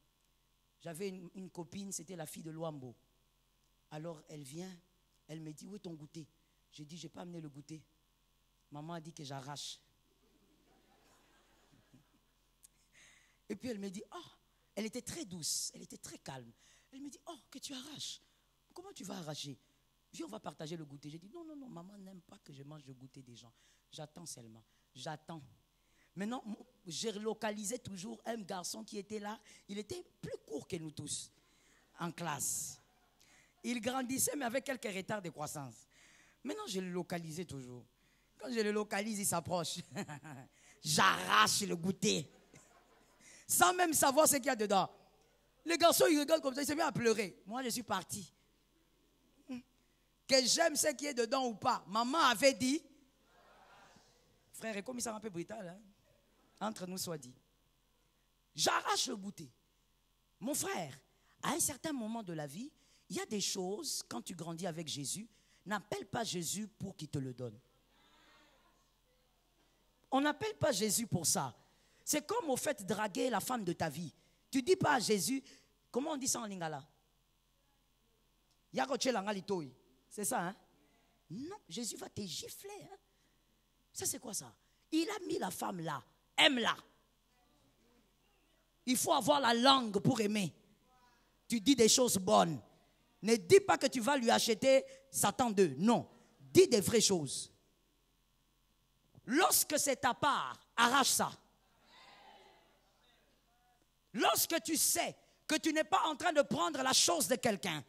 J'avais une copine, c'était la fille de Luambo. Alors elle vient, elle me dit, où est ton goûter? J'ai dit, je n'ai pas amené le goûter. Maman a dit que j'arrache. Et puis elle me dit, oh, elle était très douce, elle était très calme. Elle me dit, oh, que tu arraches. Comment tu vas arracher? Viens, on va partager le goûter. J'ai dit, non, non, non, maman n'aime pas que je mange le goûter des gens. J'attends seulement, j'attends. Maintenant, j'ai localisé toujours un garçon qui était là. Il était plus court que nous tous, en classe. Il grandissait, mais avec quelques retards de croissance. Maintenant, je le localisais toujours. Quand je le localise, il s'approche. J'arrache le goûter. Sans même savoir ce qu'il y a dedans. Le garçon, il regarde comme ça, il s'est mis à pleurer. Moi, je suis parti. Que j'aime ce qui est dedans ou pas. Maman avait dit. Frère, et comme il s'est un peu brutal, hein? Entre nous soit dit. J'arrache le goûter. Mon frère, à un certain moment de la vie, il y a des choses, quand tu grandis avec Jésus, n'appelle pas Jésus pour qu'il te le donne. On n'appelle pas Jésus pour ça. C'est comme au fait de draguer la femme de ta vie. Tu ne dis pas à Jésus, comment on dit ça en lingala? C'est ça, hein? Non, Jésus va te gifler. Hein? Ça, c'est quoi ça? Il a mis la femme là. Aime-la. Il faut avoir la langue pour aimer. Tu dis des choses bonnes. Ne dis pas que tu vas lui acheter Satan 2. Non. Dis des vraies choses. Lorsque c'est ta part, arrache ça. Lorsque tu sais que tu n'es pas en train de prendre la chose de quelqu'un,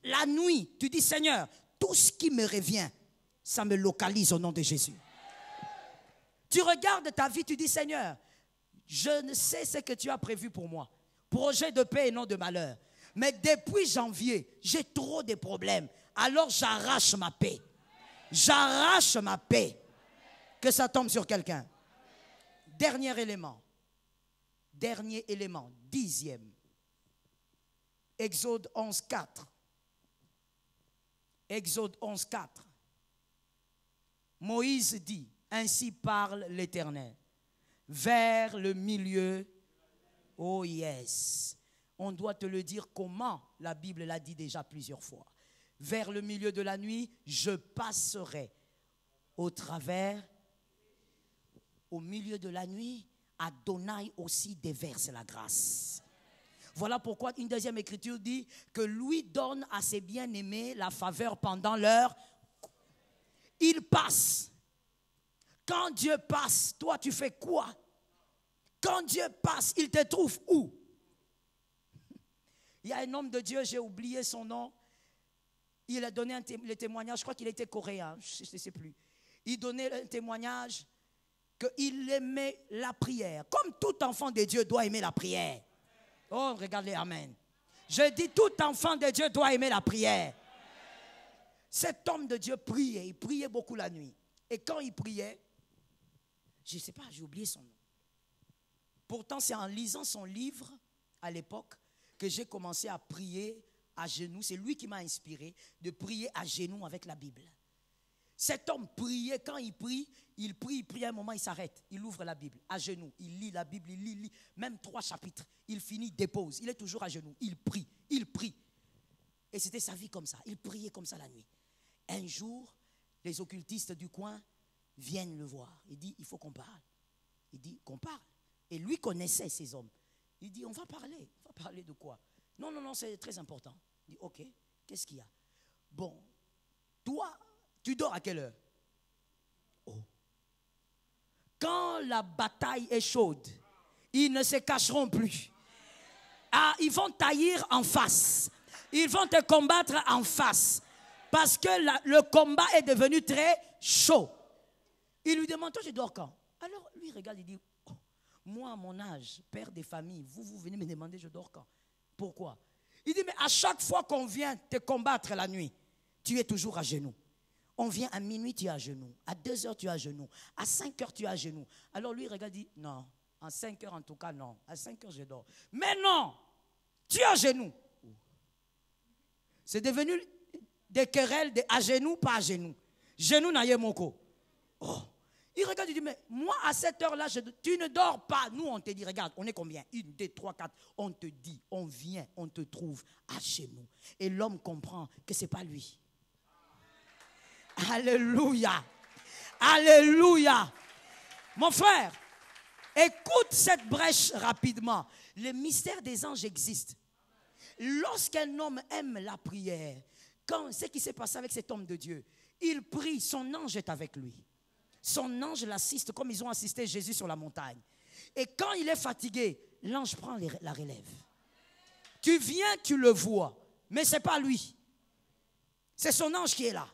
la nuit, tu dis, Seigneur, tout ce qui me revient, ça me localise au nom de Jésus. Tu regardes ta vie, tu dis, Seigneur, je ne sais ce que tu as prévu pour moi. Projet de paix et non de malheur. Mais depuis janvier, j'ai trop de problèmes. Alors j'arrache ma paix. J'arrache ma paix. Que ça tombe sur quelqu'un. Dernier élément. Dernier élément. 10e. Exode 11:4. Exode 11:4. Moïse dit, ainsi parle l'Éternel. Vers le milieu, oh yes. On doit te le dire comment, la Bible l'a dit déjà plusieurs fois. Vers le milieu de la nuit, je passerai au travers, au milieu de la nuit, Adonai aussi déverse la grâce. Voilà pourquoi une deuxième écriture dit que lui donne à ses bien-aimés la faveur pendant leur... Il passe. Quand Dieu passe, toi tu fais quoi? Quand Dieu passe, il te trouve où? Il y a un homme de Dieu, j'ai oublié son nom. Il a donné le témoignage, je crois qu'il était coréen, je ne sais plus. Il donnait un témoignage qu'il aimait la prière. Comme tout enfant de Dieu doit aimer la prière. Oh, regardez, amen. Je dis, tout enfant de Dieu doit aimer la prière. Cet homme de Dieu priait, il priait beaucoup la nuit. Et quand il priait, je ne sais pas, j'ai oublié son nom. Pourtant, c'est en lisant son livre, à l'époque, que j'ai commencé à prier à genoux. C'est lui qui m'a inspiré de prier à genoux avec la Bible. Cet homme priait, quand il prie à un moment, il s'arrête, il ouvre la Bible, à genoux, il lit la Bible, il lit, même 3 chapitres, il finit, dépose, il est toujours à genoux, il prie. Et c'était sa vie comme ça, il priait comme ça la nuit. Un jour, les occultistes du coin viennent le voir, il dit, il faut qu'on parle. Il dit, qu'on parle. Et lui connaissait ces hommes. Il dit, on va parler de quoi? Non, c'est très important. Il dit, ok, qu'est-ce qu'il y a? Bon, toi, tu dors à quelle heure? Oh. Quand la bataille est chaude, ils ne se cacheront plus. Ah, ils vont taillir en face. Ils vont te combattre en face. Parce que le combat est devenu très chaud. Il lui demande, toi, tu dors quand? Alors, lui, regarde, il dit, oh, moi, à mon âge, père des familles, vous venez me demander, je dors quand? Pourquoi? Il dit, mais à chaque fois qu'on vient te combattre la nuit, tu es toujours à genoux. On vient à minuit, tu es à genoux. À 2 heures, tu es à genoux. À 5 heures, tu es à genoux. Alors lui, il regarde, il dit, non, à 5 heures en tout cas, non. À 5 heures, je dors. Mais non, tu es à genoux. C'est devenu des querelles de à genoux, pas à genoux. Genoux, naïe moko. Oh. Il regarde, il dit, mais moi, à cette heure-là, tu ne dors pas. Nous, on te dit, regarde, on est combien? 1, 2, 3, 4. On te dit, on vient, on te trouve à genoux. Et l'homme comprend que ce n'est pas lui. Alléluia. Alléluia. Mon frère, écoute cette brèche rapidement. Le mystère des anges existe. Lorsqu'un homme aime la prière, quand ce qui s'est passé avec cet homme de Dieu, il prie, son ange est avec lui. Son ange l'assiste comme ils ont assisté Jésus sur la montagne. Et quand il est fatigué, l'ange prend la relève. Tu viens, tu le vois, mais ce n'est pas lui. C'est son ange qui est là.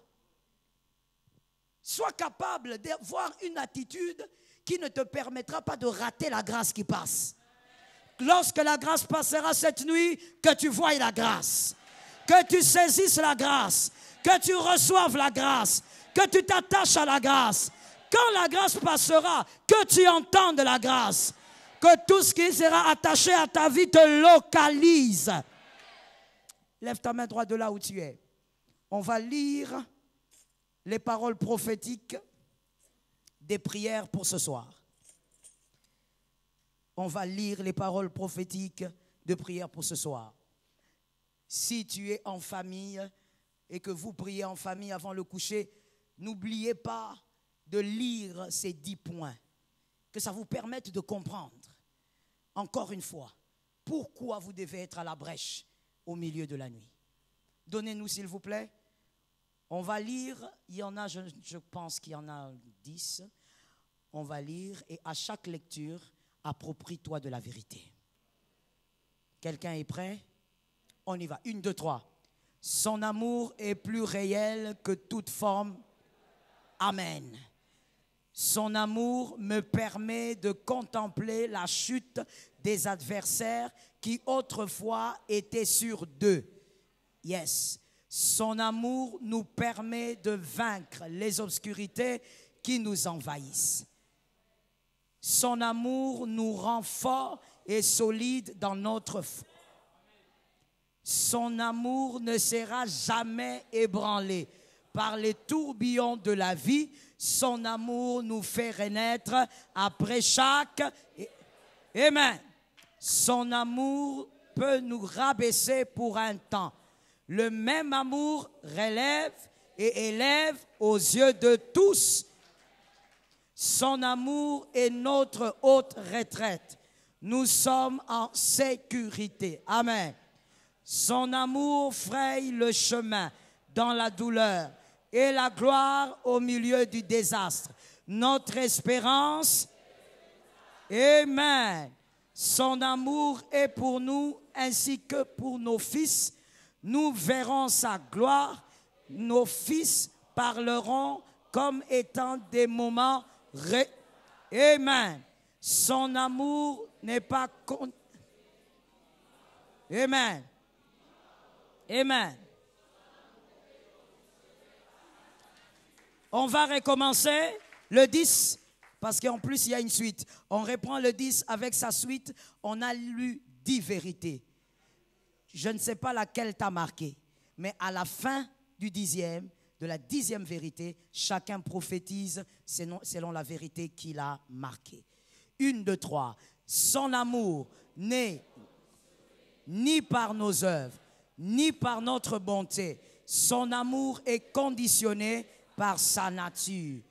Sois capable d'avoir une attitude qui ne te permettra pas de rater la grâce qui passe. Lorsque la grâce passera cette nuit, que tu voies la grâce, que tu saisisses la grâce, que tu reçoives la grâce, que tu t'attaches à la grâce. Quand la grâce passera, que tu entendes la grâce, que tout ce qui sera attaché à ta vie te localise. Lève ta main droite de là où tu es. On va lire les paroles prophétiques des prières pour ce soir. On va lire les paroles prophétiques de prière pour ce soir. Si tu es en famille et que vous priez en famille avant le coucher, n'oubliez pas de lire ces 10 points, que ça vous permette de comprendre, encore une fois, pourquoi vous devez être à la brèche au milieu de la nuit. Donnez-nous, s'il vous plaît. On va lire, il y en a, je pense qu'il y en a 10. On va lire et à chaque lecture, approprie-toi de la vérité. Quelqu'un est prêt? On y va. 1, 2, 3. Son amour est plus réel que toute forme. Amen. Son amour me permet de contempler la chute des adversaires qui autrefois étaient sur d'eux. Yes. Son amour nous permet de vaincre les obscurités qui nous envahissent. Son amour nous rend forts et solides dans notre foi. Son amour ne sera jamais ébranlé par les tourbillons de la vie. Son amour nous fait renaître après chaque... Amen. Son amour peut nous rabaisser pour un temps. Le même amour relève et élève aux yeux de tous. Son amour est notre haute retraite. Nous sommes en sécurité. Amen. Son amour fraye le chemin dans la douleur et la gloire au milieu du désastre. Notre espérance, amen. Son amour est pour nous ainsi que pour nos fils. Nous verrons sa gloire. Nos fils parleront comme étant des moments Amen. Son amour n'est pas Amen. Amen. On va recommencer le 10, parce qu'en plus il y a une suite. On reprend le 10 avec sa suite. On a lu 10 vérités. Je ne sais pas laquelle t'a marqué, mais à la fin du 10e, de la 10e vérité, chacun prophétise selon la vérité qu'il a marquée. 1, 2, 3. Son amour n'est ni par nos œuvres, ni par notre bonté. Son amour est conditionné par sa nature.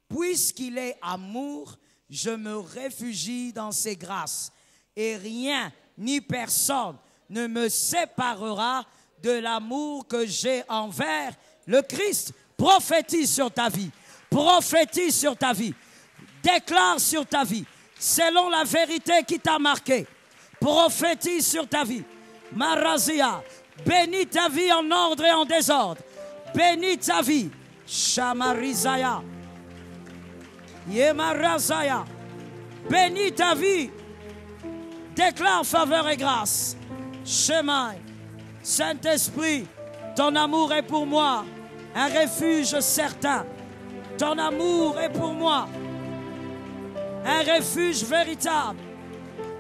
Puisqu'il est amour, je me réfugie dans ses grâces. Et rien ni personne ne me séparera de l'amour que j'ai envers le Christ. Prophétise sur ta vie. Prophétise sur ta vie. Déclare sur ta vie. Selon la vérité qui t'a marqué. Prophétise sur ta vie. Marazia. Bénis ta vie en ordre et en désordre. Bénis ta vie. Shamarizaya. Yemarazaya. Bénis ta vie. Déclare faveur et grâce. Shemai. Saint-Esprit, ton amour est pour moi un refuge certain. Ton amour est pour moi un refuge véritable.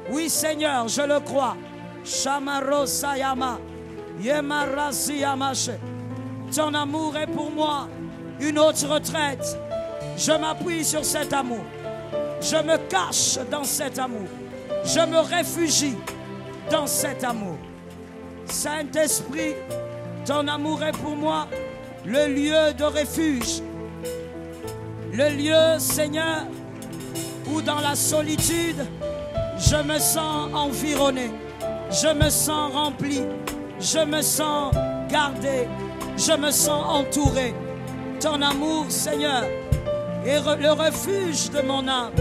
Oui, Seigneur, je le crois. Shamarosayama. Yemaraziyamache. Ton amour est pour moi une haute retraite. Je m'appuie sur cet amour. Je me cache dans cet amour. Je me réfugie dans cet amour. Saint-Esprit, ton amour est pour moi le lieu de refuge. Le lieu, Seigneur, où dans la solitude, je me sens environné. Je me sens rempli. Je me sens gardé. Je me sens entouré. Ton amour, Seigneur, est le refuge de mon âme.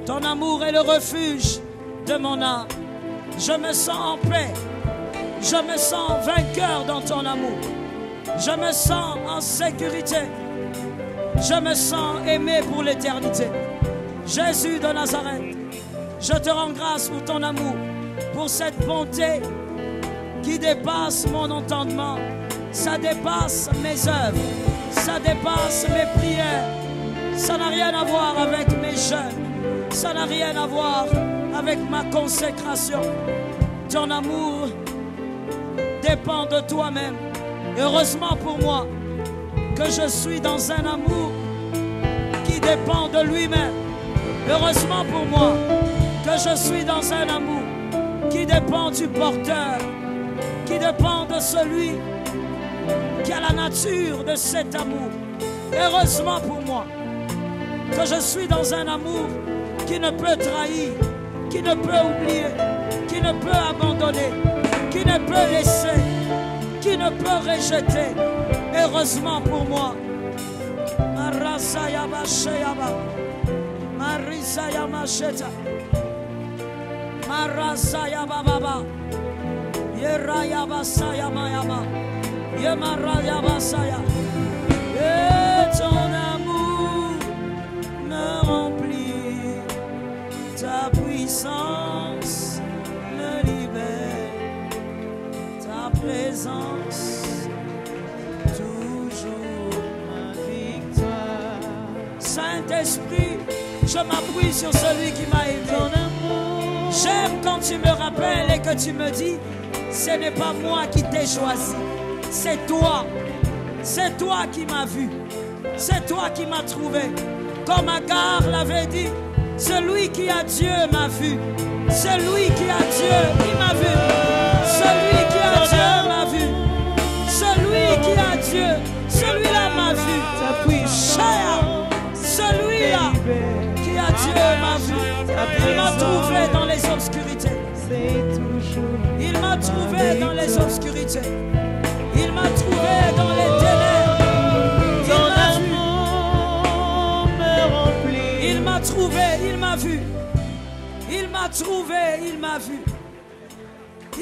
Ton amour est le refuge de mon âme. Je me sens en paix. Je me sens vainqueur dans ton amour. Je me sens en sécurité. Je me sens aimé pour l'éternité. Jésus de Nazareth, je te rends grâce pour ton amour, pour cette bonté qui dépasse mon entendement. Ça dépasse mes œuvres. Ça dépasse mes prières. Ça n'a rien à voir avec mes jeûnes. Ça n'a rien à voir avec ma consécration. Ton amour dépend de toi-même. Heureusement pour moi que je suis dans un amour qui dépend de lui-même. Heureusement pour moi que je suis dans un amour qui dépend du porteur, qui dépend de celui qui a la nature de cet amour. Heureusement pour moi que je suis dans un amour qui ne peut trahir, qui ne peut oublier, qui ne peut abandonner, qui ne peut laisser, qui ne peut rejeter. Heureusement pour moi. Marasayaba Sheyaba. Marisayama Sheta. Marasayaba Baba. Yerayaba Sayama Yama. Yemarayaba Saya. Et ton amour me remplit. Ta puissance me libère. Ta présence, toujours ma victoire. Saint-Esprit, je m'appuie sur celui qui m'a aimé. J'aime quand tu me rappelles et que tu me dis, ce n'est pas moi qui t'ai choisi, c'est toi. C'est toi qui m'as vu. C'est toi qui m'as trouvé. Comme Agar l'avait dit, celui qui a Dieu m'a vu. Celui qui a Dieu, il m'a vu. Celui qui a Dieu m'a vu. Celui qui a Dieu, celui-là m'a vu. Celui-là qui a Dieu m'a vu. Il m'a trouvé dans les obscurités. Il m'a trouvé dans les obscurités. Il m'a trouvé dans les ténèbres. Il m'a trouvé, il m'a vu. Il m'a trouvé, il m'a vu.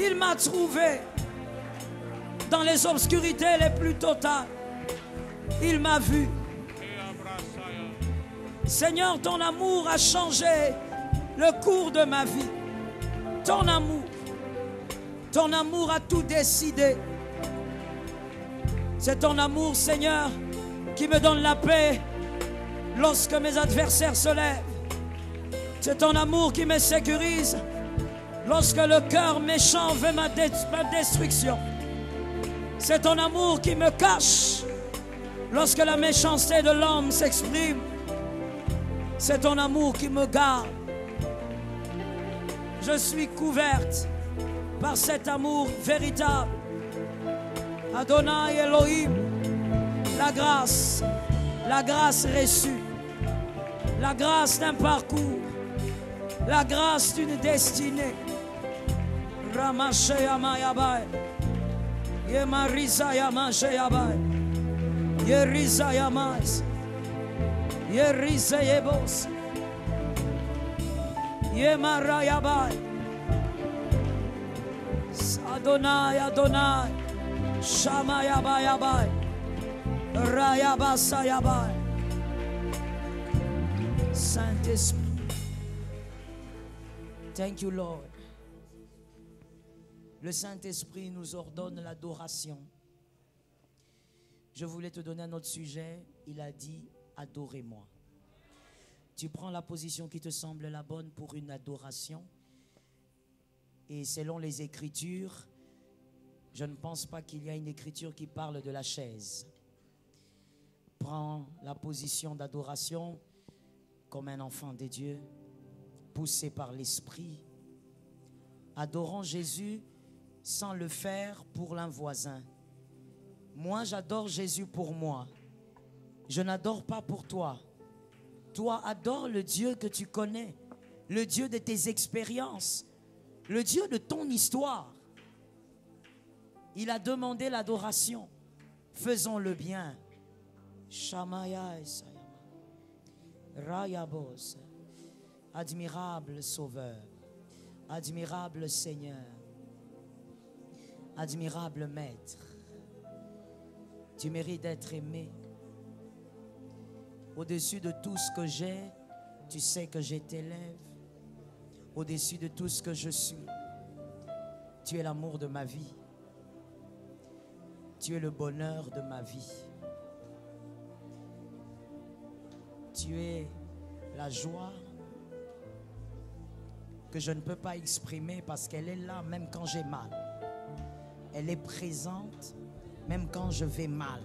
Il m'a trouvé dans les obscurités les plus totales. Il m'a vu. Seigneur, ton amour a changé le cours de ma vie. Ton amour a tout décidé. C'est ton amour, Seigneur, qui me donne la paix lorsque mes adversaires se lèvent. C'est ton amour qui me sécurise lorsque le cœur méchant veut ma destruction. C'est ton amour qui me cache lorsque la méchanceté de l'homme s'exprime. C'est ton amour qui me garde. Je suis couverte par cet amour véritable. Adonai Elohim, la grâce reçue, la grâce d'un parcours, la grâce d'une destinée. Ramashaya Mayabai, Yemarisa Yamashayabai, Yerisa Yamas, Yerisa Yebos, Yemarayabai, Adonai, Adonai, Shamayabayabai, Rayabasayabai. Saint-Esprit. Thank you, Lord. Le Saint-Esprit nous ordonne l'adoration. Je voulais te donner un autre sujet. Il a dit, adorez-moi. Tu prends la position qui te semble la bonne pour une adoration. Et selon les Écritures, je ne pense pas qu'il y a une écriture qui parle de la chaise. Prends la position d'adoration comme un enfant de Dieu, poussé par l'Esprit. Adorons Jésus sans le faire pour l'un voisin. Moi, j'adore Jésus pour moi. Je n'adore pas pour toi. Toi, adore le Dieu que tu connais, le Dieu de tes expériences, le Dieu de ton histoire. Il a demandé l'adoration. Faisons le bien. Shamaya Esayama. Rayabos. Admirable Sauveur. Admirable Seigneur. Admirable Maître. Tu mérites d'être aimé. Au-dessus de tout ce que j'ai, tu sais que je t'élève. Au-dessus de tout ce que je suis, tu es l'amour de ma vie. Tu es le bonheur de ma vie. Tu es la joie que je ne peux pas exprimer parce qu'elle est là même quand j'ai mal. Elle est présente même quand je vais mal.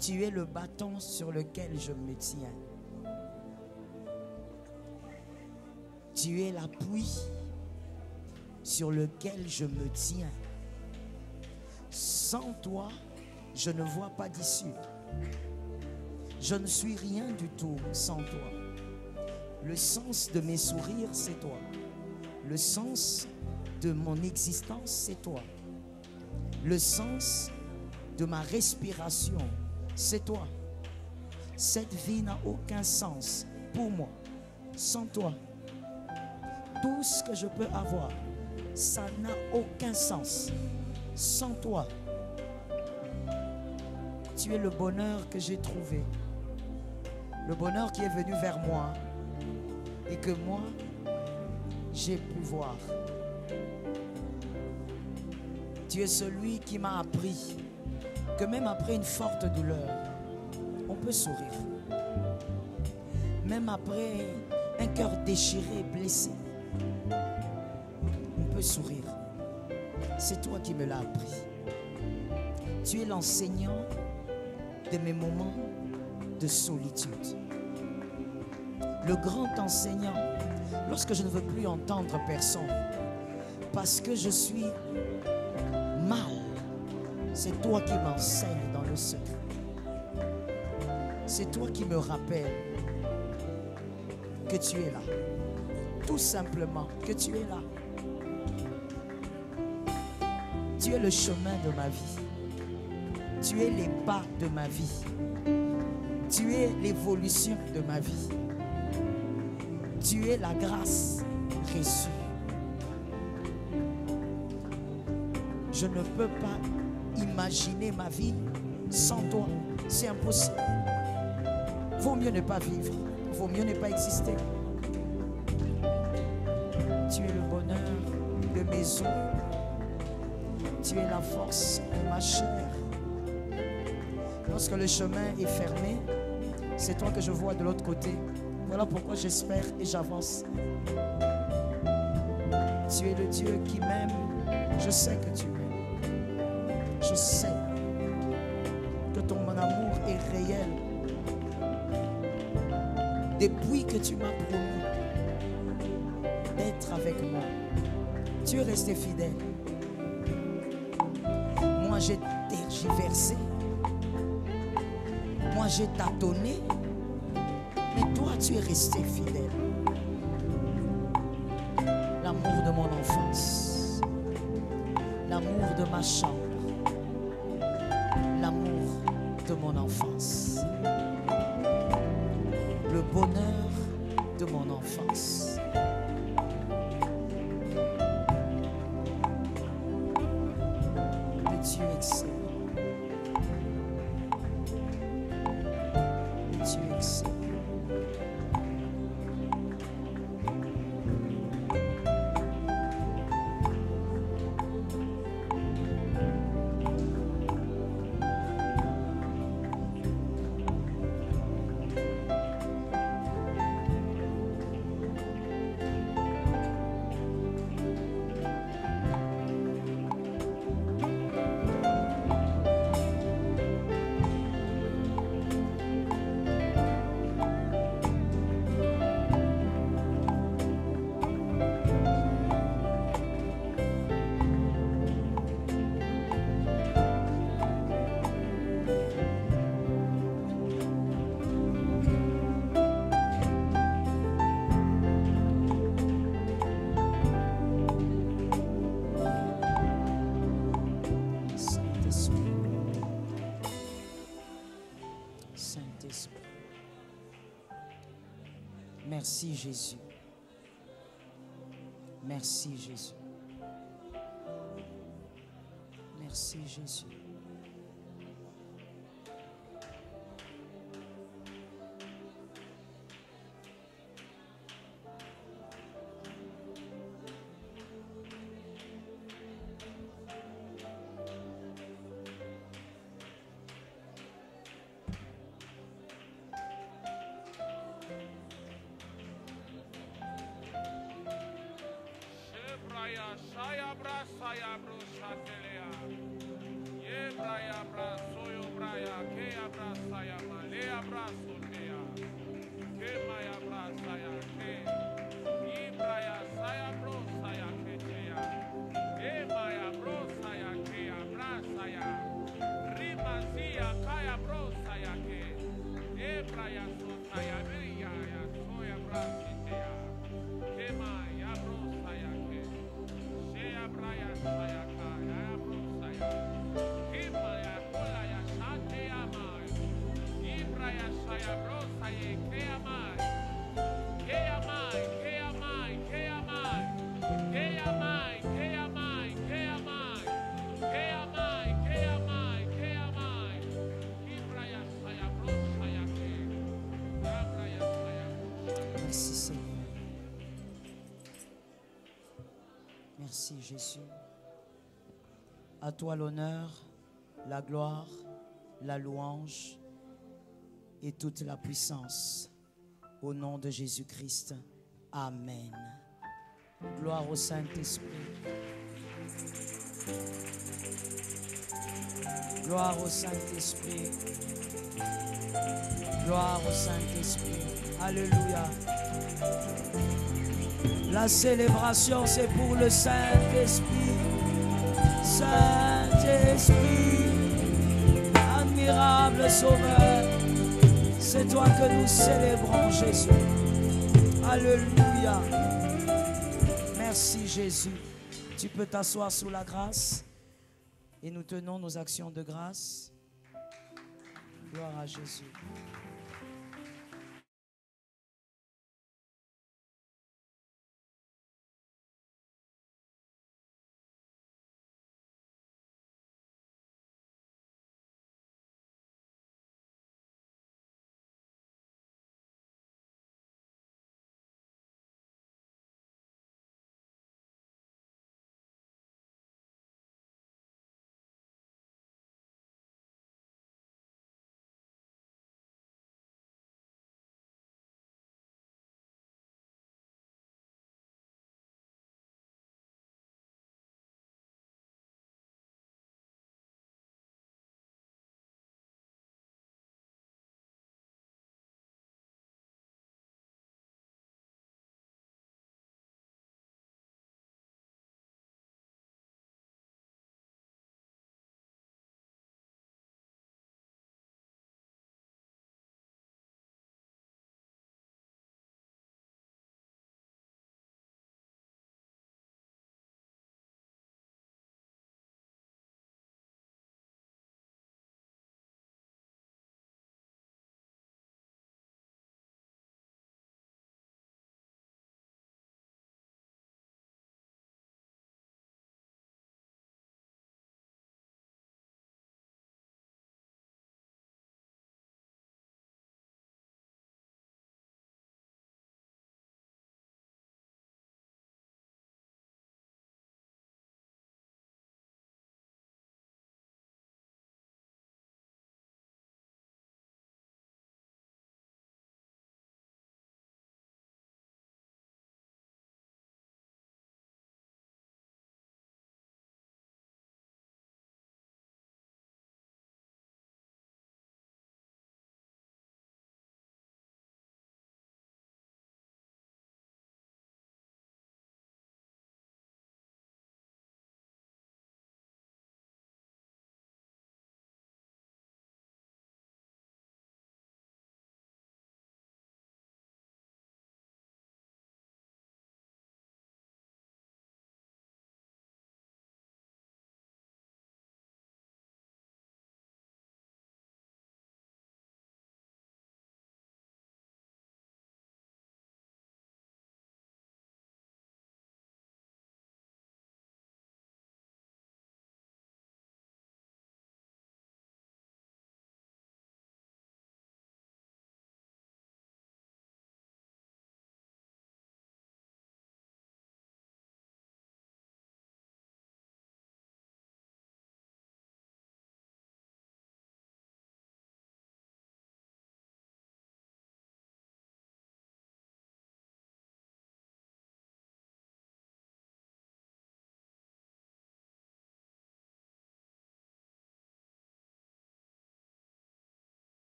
Tu es le bâton sur lequel je me tiens. Tu es l'appui sur lequel je me tiens. Sans toi, je ne vois pas d'issue. Je ne suis rien du tout sans toi. Le sens de mes sourires, c'est toi. Le sens de mon existence, c'est toi. Le sens de ma respiration, c'est toi. Cette vie n'a aucun sens pour moi sans toi. Tout ce que je peux avoir, ça n'a aucun sens sans toi. Tu es le bonheur que j'ai trouvé. Le bonheur qui est venu vers moi et que moi, j'ai pu voir. Tu es celui qui m'a appris que même après une forte douleur, on peut sourire. Même après un cœur déchiré, blessé, on peut sourire. C'est toi qui me l'as appris. Tu es l'enseignant de mes moments de solitude. Le grand enseignant, lorsque je ne veux plus entendre personne, parce que je suis mal, c'est toi qui m'enseignes dans le secret. C'est toi qui me rappelles que tu es là. Tout simplement, que tu es là. Tu es le chemin de ma vie. Tu es les pas de ma vie. Tu es l'évolution de ma vie. Tu es la grâce reçue. Je ne peux pas imaginer ma vie sans toi. C'est impossible. Vaut mieux ne pas vivre. Vaut mieux ne pas exister. Tu es le bonheur de mes os. Tu es la force de ma chair. Lorsque le chemin est fermé, c'est toi que je vois de l'autre côté. Voilà pourquoi j'espère et j'avance. Tu es le Dieu qui m'aime. Je sais que tu m'aimes. Je sais que ton amour est réel. Depuis que tu m'as promis d'être avec moi, tu es resté fidèle. Moi j'ai tergiversé. Moi j'ai tâtonné. Mais toi tu es resté fidèle. L'amour de mon enfance. L'amour de ma chambre. L'amour de mon enfance. Le bonheur de mon enfance. Le Dieu excellent. Le Dieu excellent. Merci Jésus. Merci Jésus. Merci Jésus. Merci Seigneur. Merci Jésus. À toi l'honneur, la gloire, la louange et toute la puissance. Au nom de Jésus-Christ. Amen. Gloire au Saint-Esprit. Gloire au Saint-Esprit. Gloire au Saint-Esprit. Alléluia. La célébration, c'est pour le Saint-Esprit. Saint-Esprit, admirable Sauveur, c'est toi que nous célébrons, Jésus. Alléluia. Merci, Jésus. Tu peux t'asseoir sous la grâce et nous tenons nos actions de grâce. Gloire à Jésus.